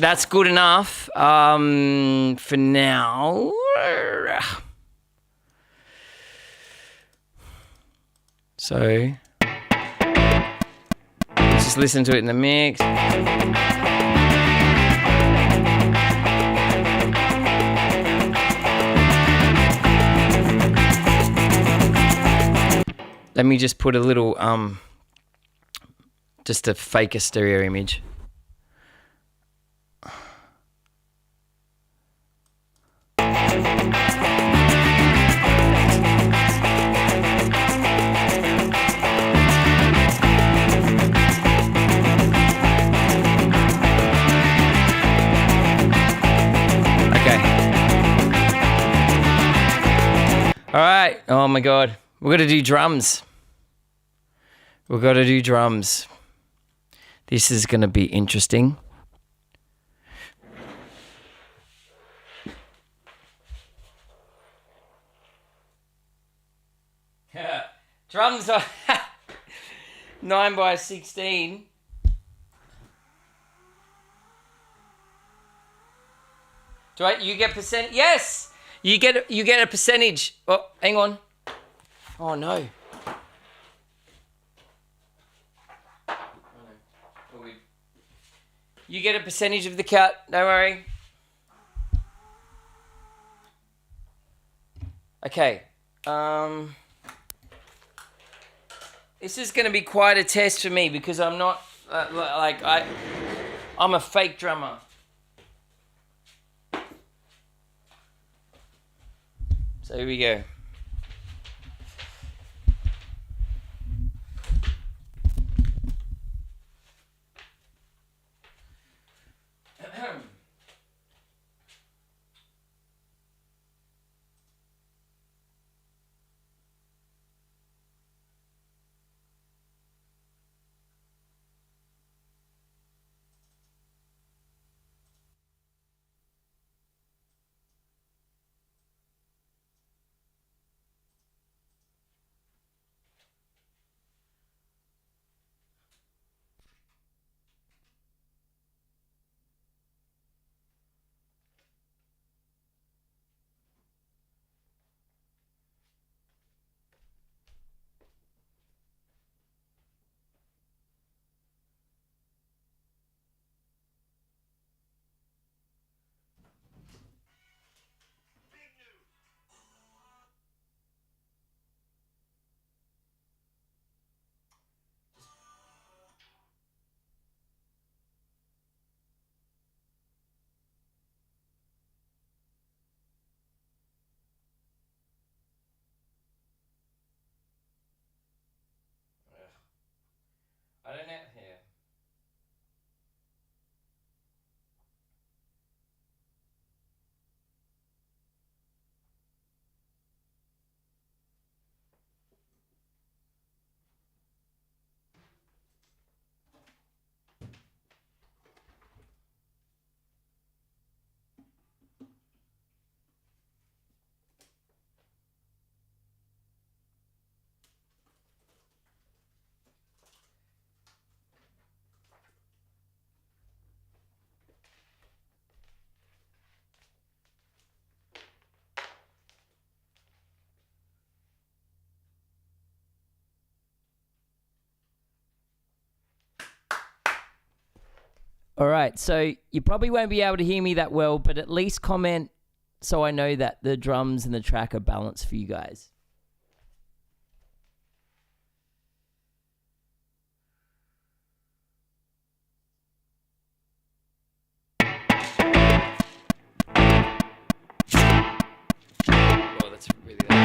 that's good enough for now. So let's just listen to it in the mix. Let me just put a little, just to fake a stereo image. All right. Oh my God. We've got to do drums. We've got to do drums. This is going to be interesting. Drums are 9 by 16. You get percent? Yes. You get a percentage. Oh, hang on. Oh no. You get a percentage of the cut. Don't worry. Okay. This is going to be quite a test for me because I'm not I'm a fake drummer. So here we go. I don't know here. All right, so you probably won't be able to hear me that well, but at least comment so I know that the drums and the track are balanced for you guys. Oh, that's really loud.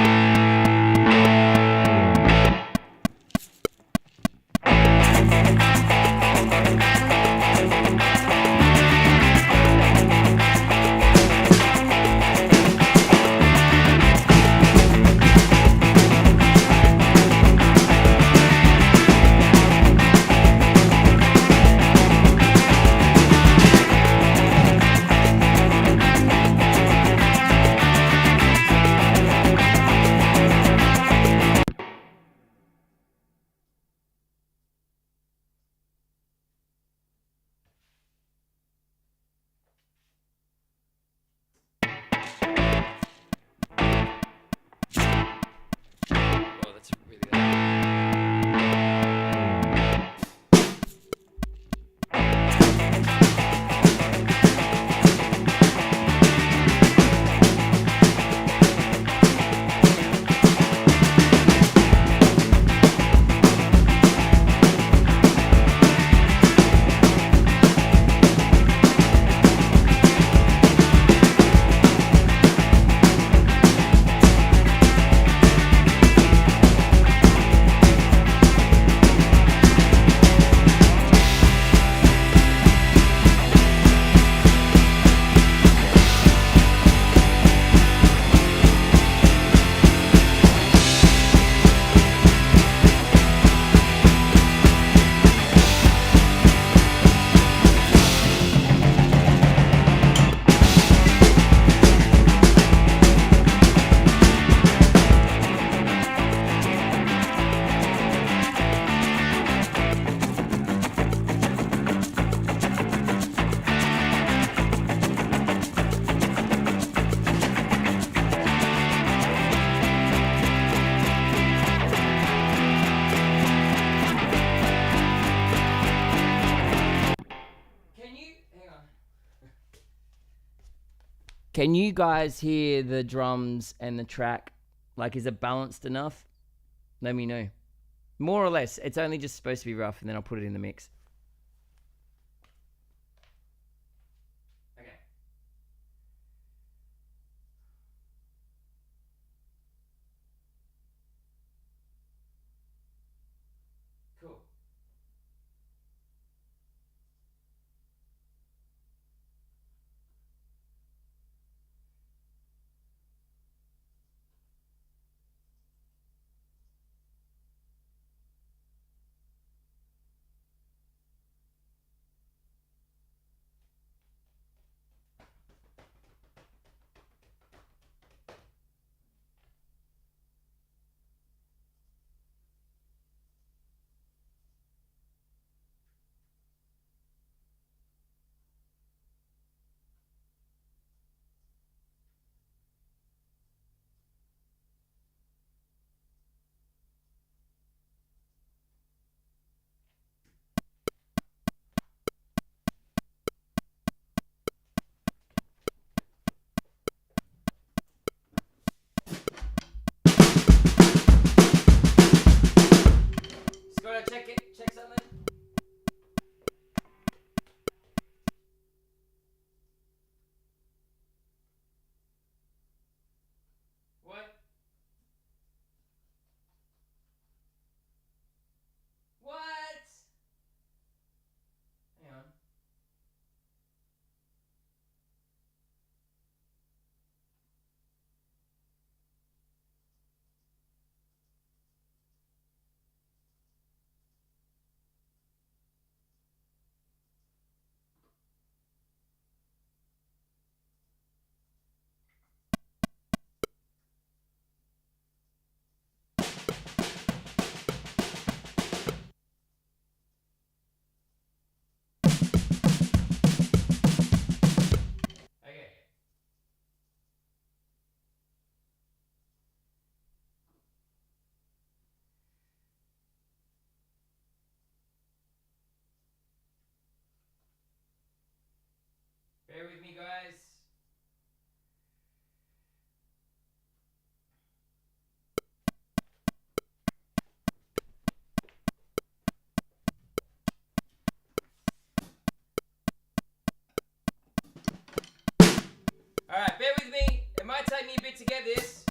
Can you guys hear the drums and the track? Like, is it balanced enough? Let me know. More or less. It's only just supposed to be rough, and then I'll put it in the mix. Okay. Cool. Scott, check it. Check something. What? What? Hang on. Okay. Bear with me, guys. All right, bear with me. It might take me a bit to get this.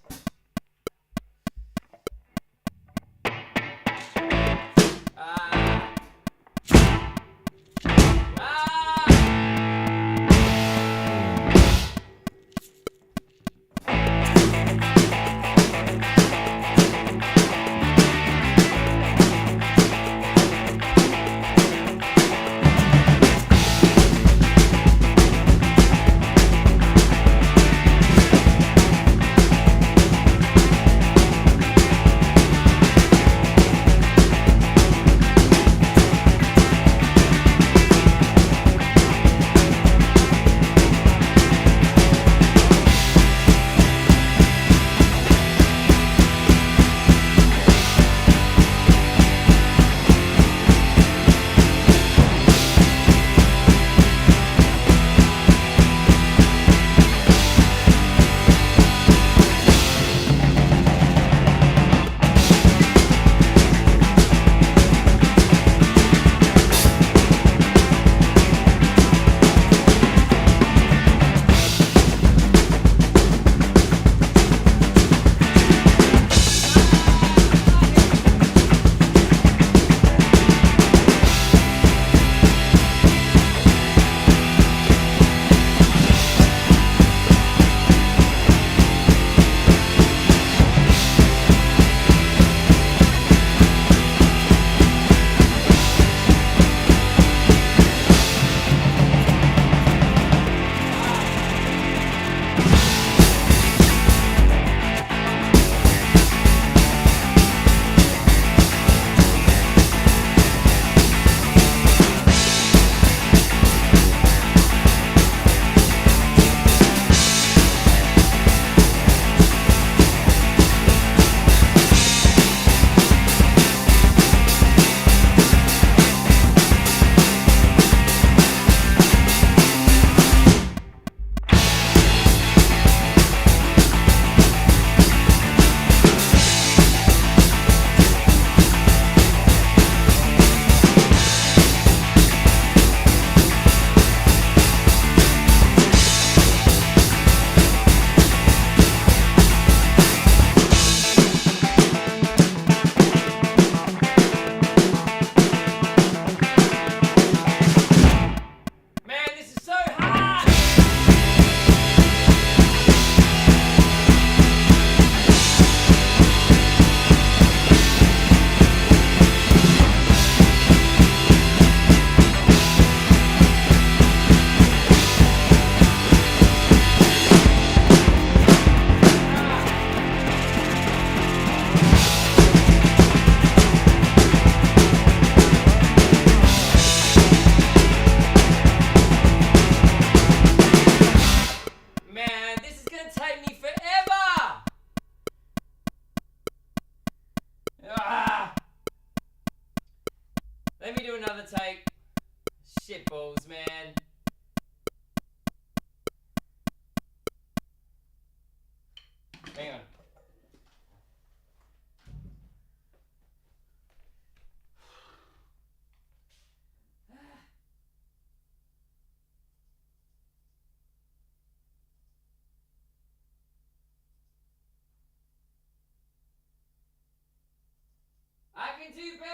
can do better.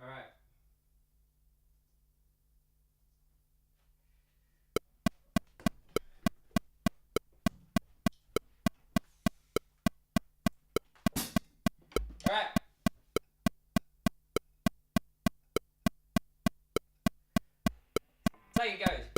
All right. All right. Play it goes.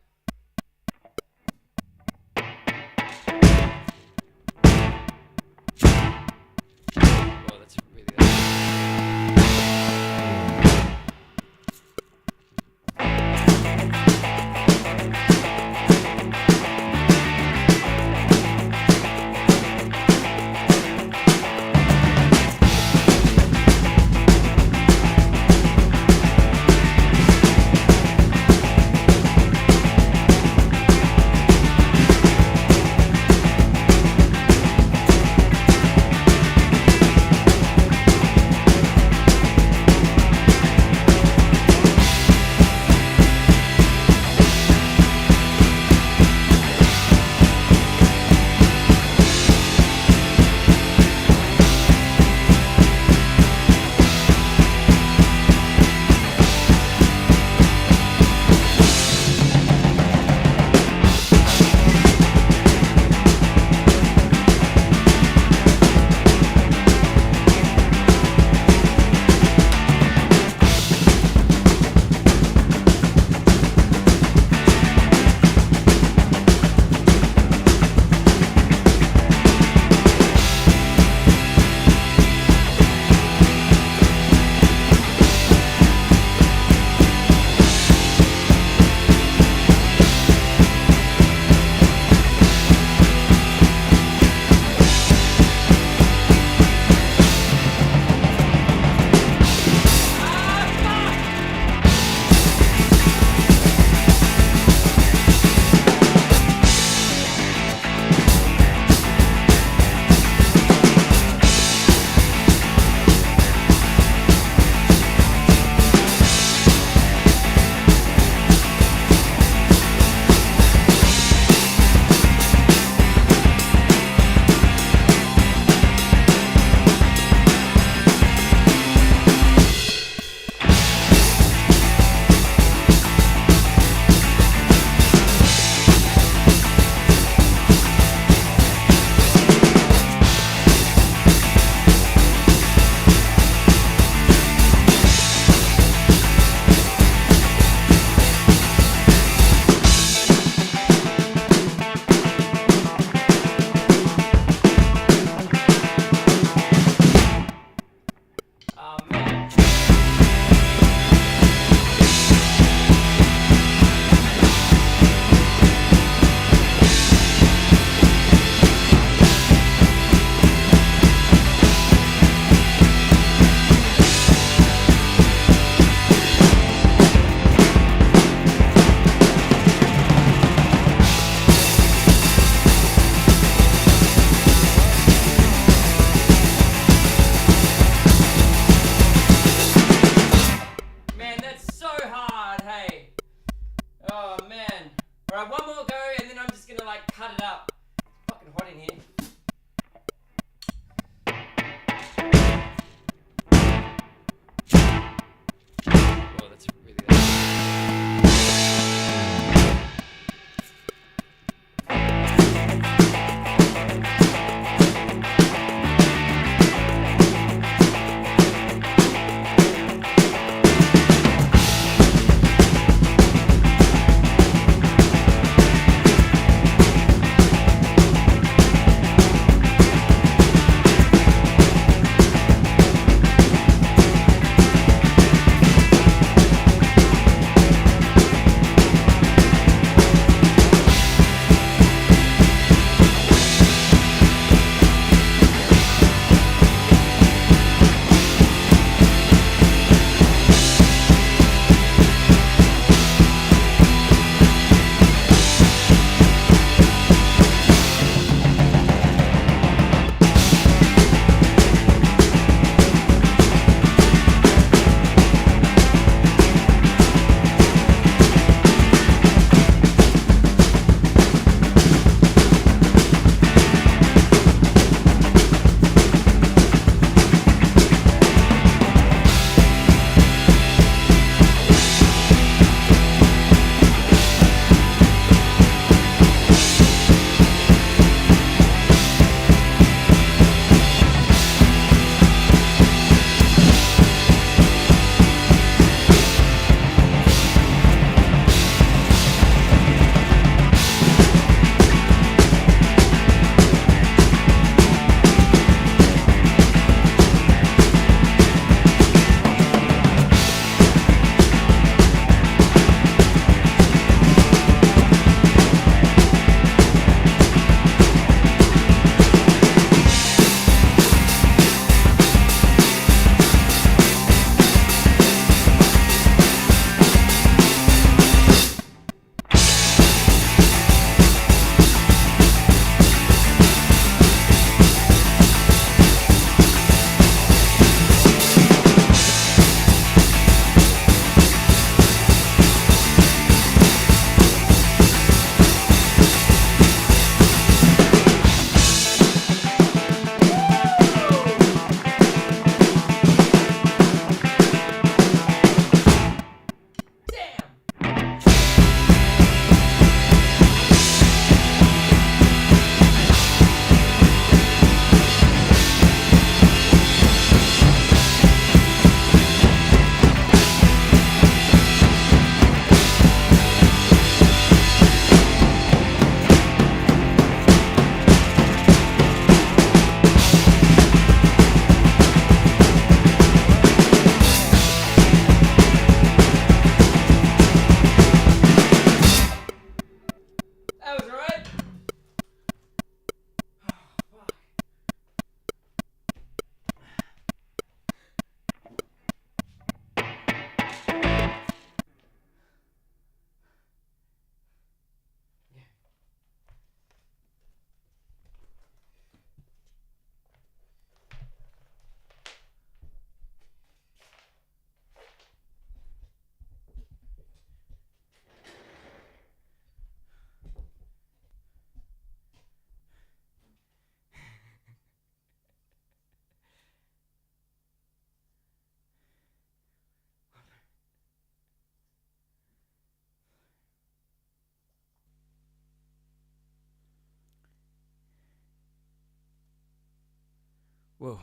Whoa.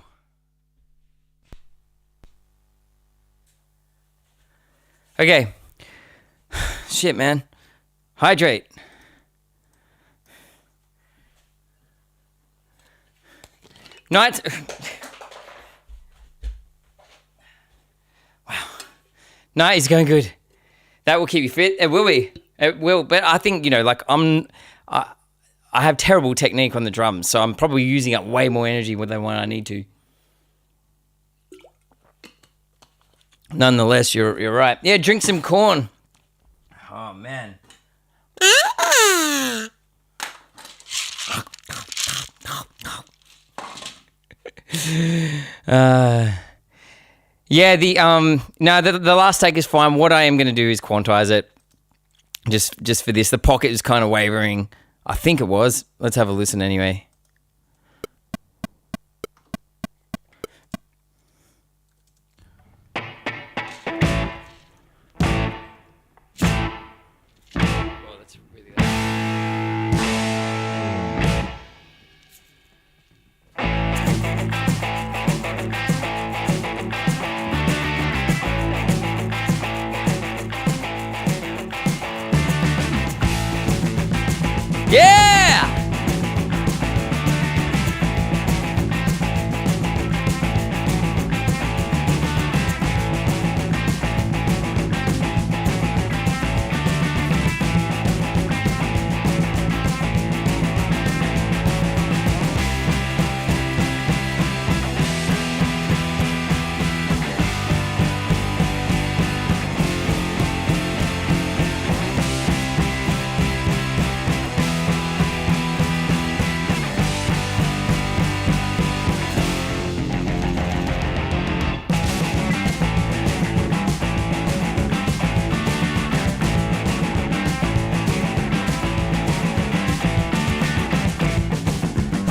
Okay. Shit, man. Hydrate. Night. Wow. Night is going good. That will keep you fit. It will be. It will. But I think, you know, like I have terrible technique on the drums, so I'm probably using up way more energy than when I need to. Nonetheless, you're right. Yeah, drink some corn. Oh, man. Yeah, the last take is fine. What I am going to do is quantize it. Just for this. The pocket is kind of wavering. I think it was. Let's have a listen anyway. Yeah!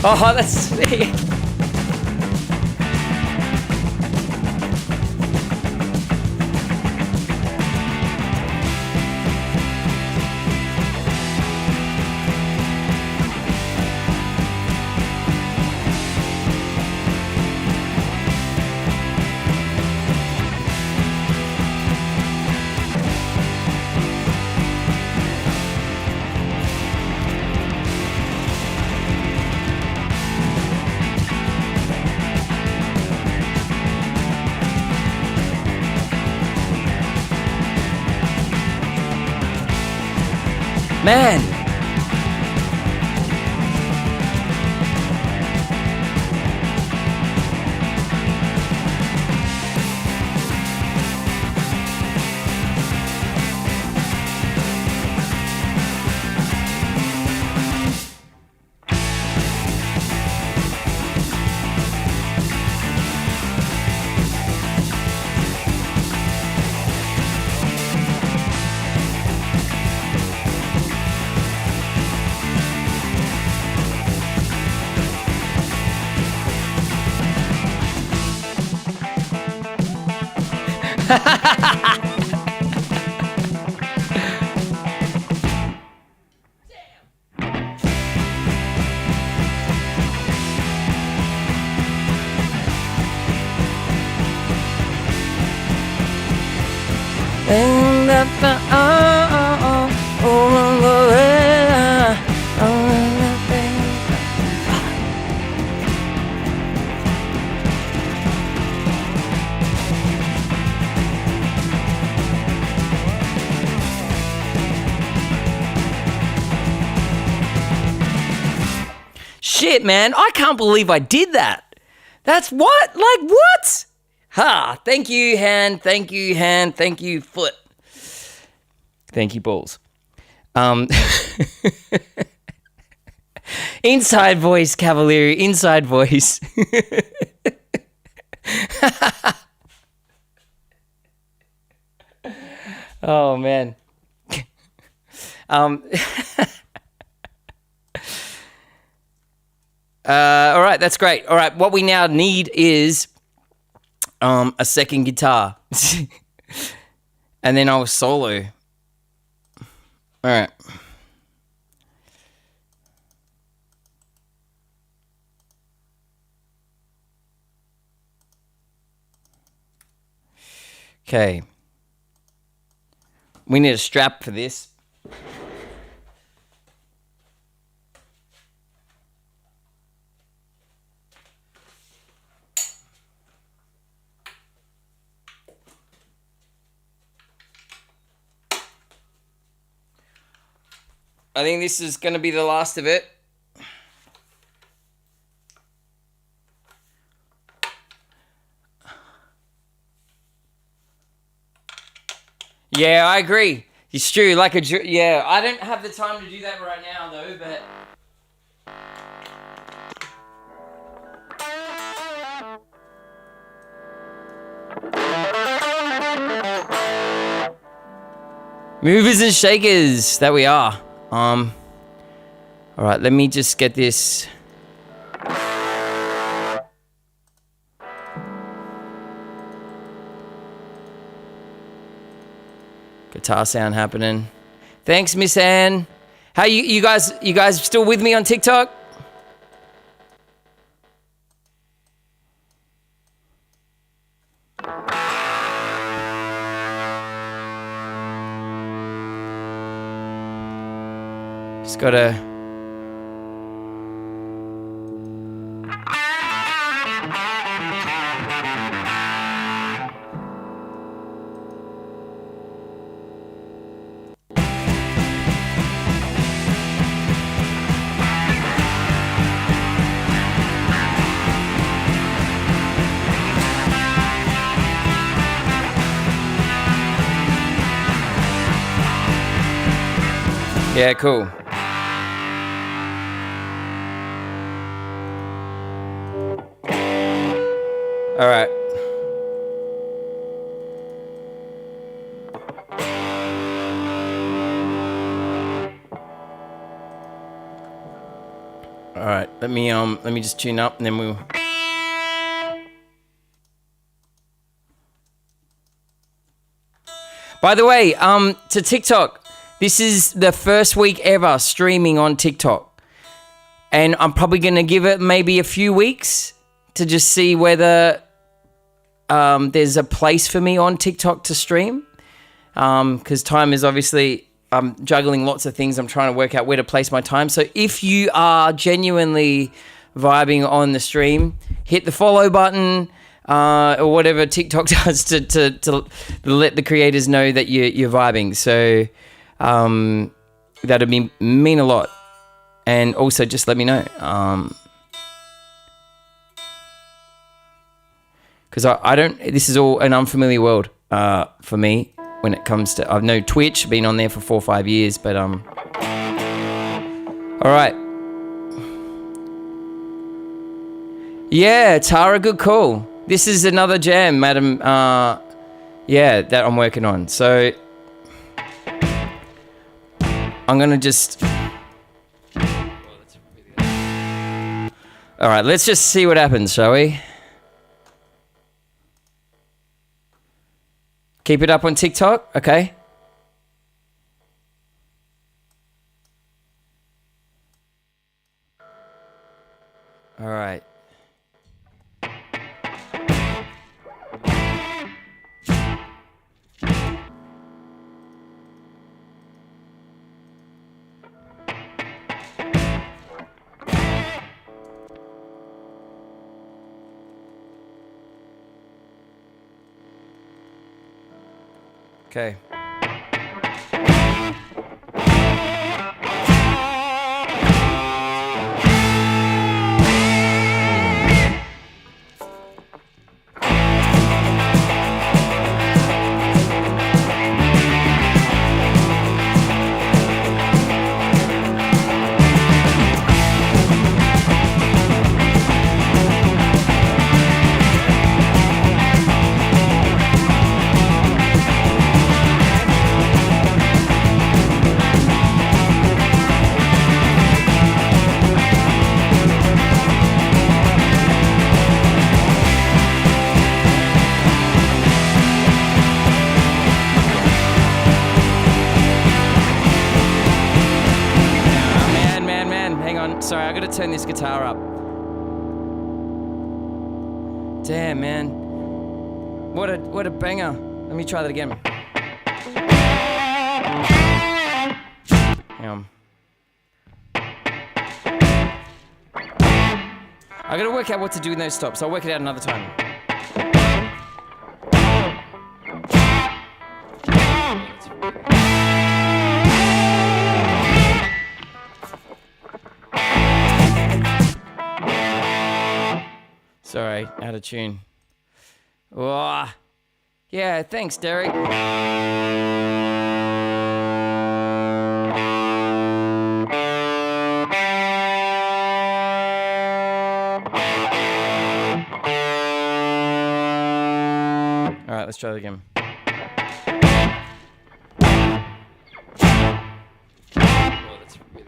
Oh, that's sweet. Man. Shit, man, I can't believe I did that. That's what? Like, what? Ha, thank you, hand, thank you, hand, thank you, foot. Thank you, balls. Inside voice, Cavalieri, inside voice. Oh, man. All right, that's great. All right, what we now need is a second guitar. And then I'll solo. All right. Okay. We need a strap for this. I think this is going to be the last of it. Yeah, I agree. It's true. Yeah, I don't have the time to do that right now, though, but... Movers and shakers, that we are. All right, let me just get this. Guitar sound happening. Thanks, Miss Ann. How you guys still with me on TikTok? Just gotta... Yeah, cool. All right. All right. Let me just tune up and then we'll... By the way, to TikTok, this is the first week ever streaming on TikTok. And I'm probably going to give it maybe a few weeks to just see whether there's a place for me on TikTok to stream. Because time is obviously, I'm juggling lots of things. I'm trying to work out where to place my time. So if you are genuinely vibing on the stream, hit the follow button or whatever TikTok does to let the creators know that you're vibing. So that'd mean a lot. And also just let me know. Because I don't, this is all an unfamiliar world for me when it comes to, I've known Twitch, been on there for 4 or 5 years, but all right. Yeah, Tara, good call. This is another jam, madam, yeah, that I'm working on. So I'm gonna just, all right, let's just see what happens, shall we? Keep it up on TikTok, okay? All right. Okay. Sorry, I gotta turn this guitar up. Damn, man. What a banger. Let me try that again. Hang on. I gotta work out what to do in those stops. I'll work it out another time. Sorry, out of tune. Oh, yeah, thanks, Derek. All right, let's try that again. Oh, that's really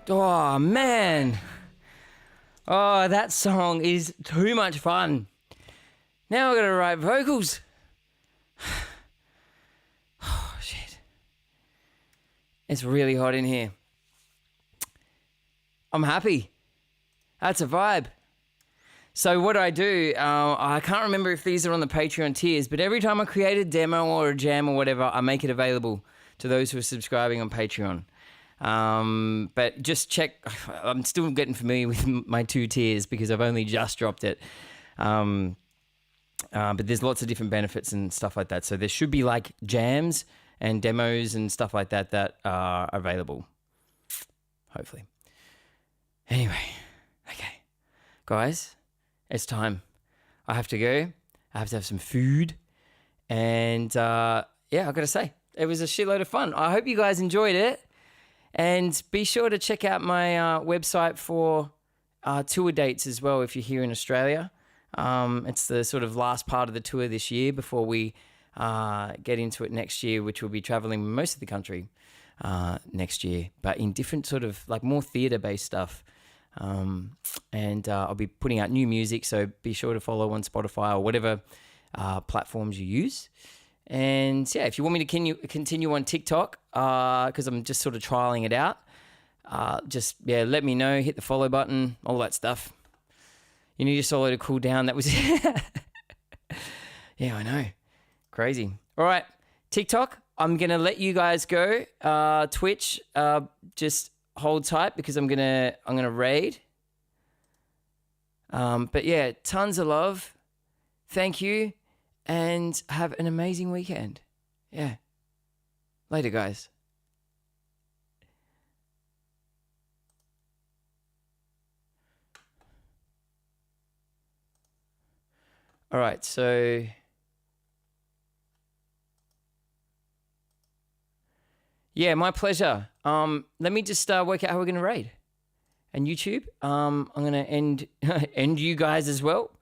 Oh, man. Oh, that song is too much fun. Now I've got to write vocals. Oh, shit. It's really hot in here. I'm happy. That's a vibe. So what I do, I can't remember if these are on the Patreon tiers, but every time I create a demo or a jam or whatever, I make it available to those who are subscribing on Patreon. But just check. I'm still getting familiar with my 2 tiers because I've only just dropped it. But there's lots of different benefits and stuff like that. So there should be like jams and demos and stuff like that that are available. Hopefully. Anyway, okay. Guys, it's time. I have to go. I have to have some food. And yeah, I've got to say, it was a shitload of fun. I hope you guys enjoyed it. And be sure to check out my website for tour dates as well if you're here in Australia. It's the sort of last part of the tour this year before we get into it next year, which will be traveling most of the country next year, but in different sort of like more theatre-based stuff. And I'll be putting out new music, so be sure to follow on Spotify or whatever platforms you use. And yeah, if you want me to continue on TikTok, because I'm just sort of trialing it out, let me know, hit the follow button, all that stuff. You need your solo to cool down. That was yeah, I know. Crazy. All right, TikTok, I'm going to let you guys go. Twitch, just hold tight because I'm gonna raid. But yeah, tons of love. Thank you, and have an amazing weekend. Yeah. Later, guys. All right, so yeah, my pleasure. Let me just work out how we're going to raid. And YouTube, I'm going to end you guys as well.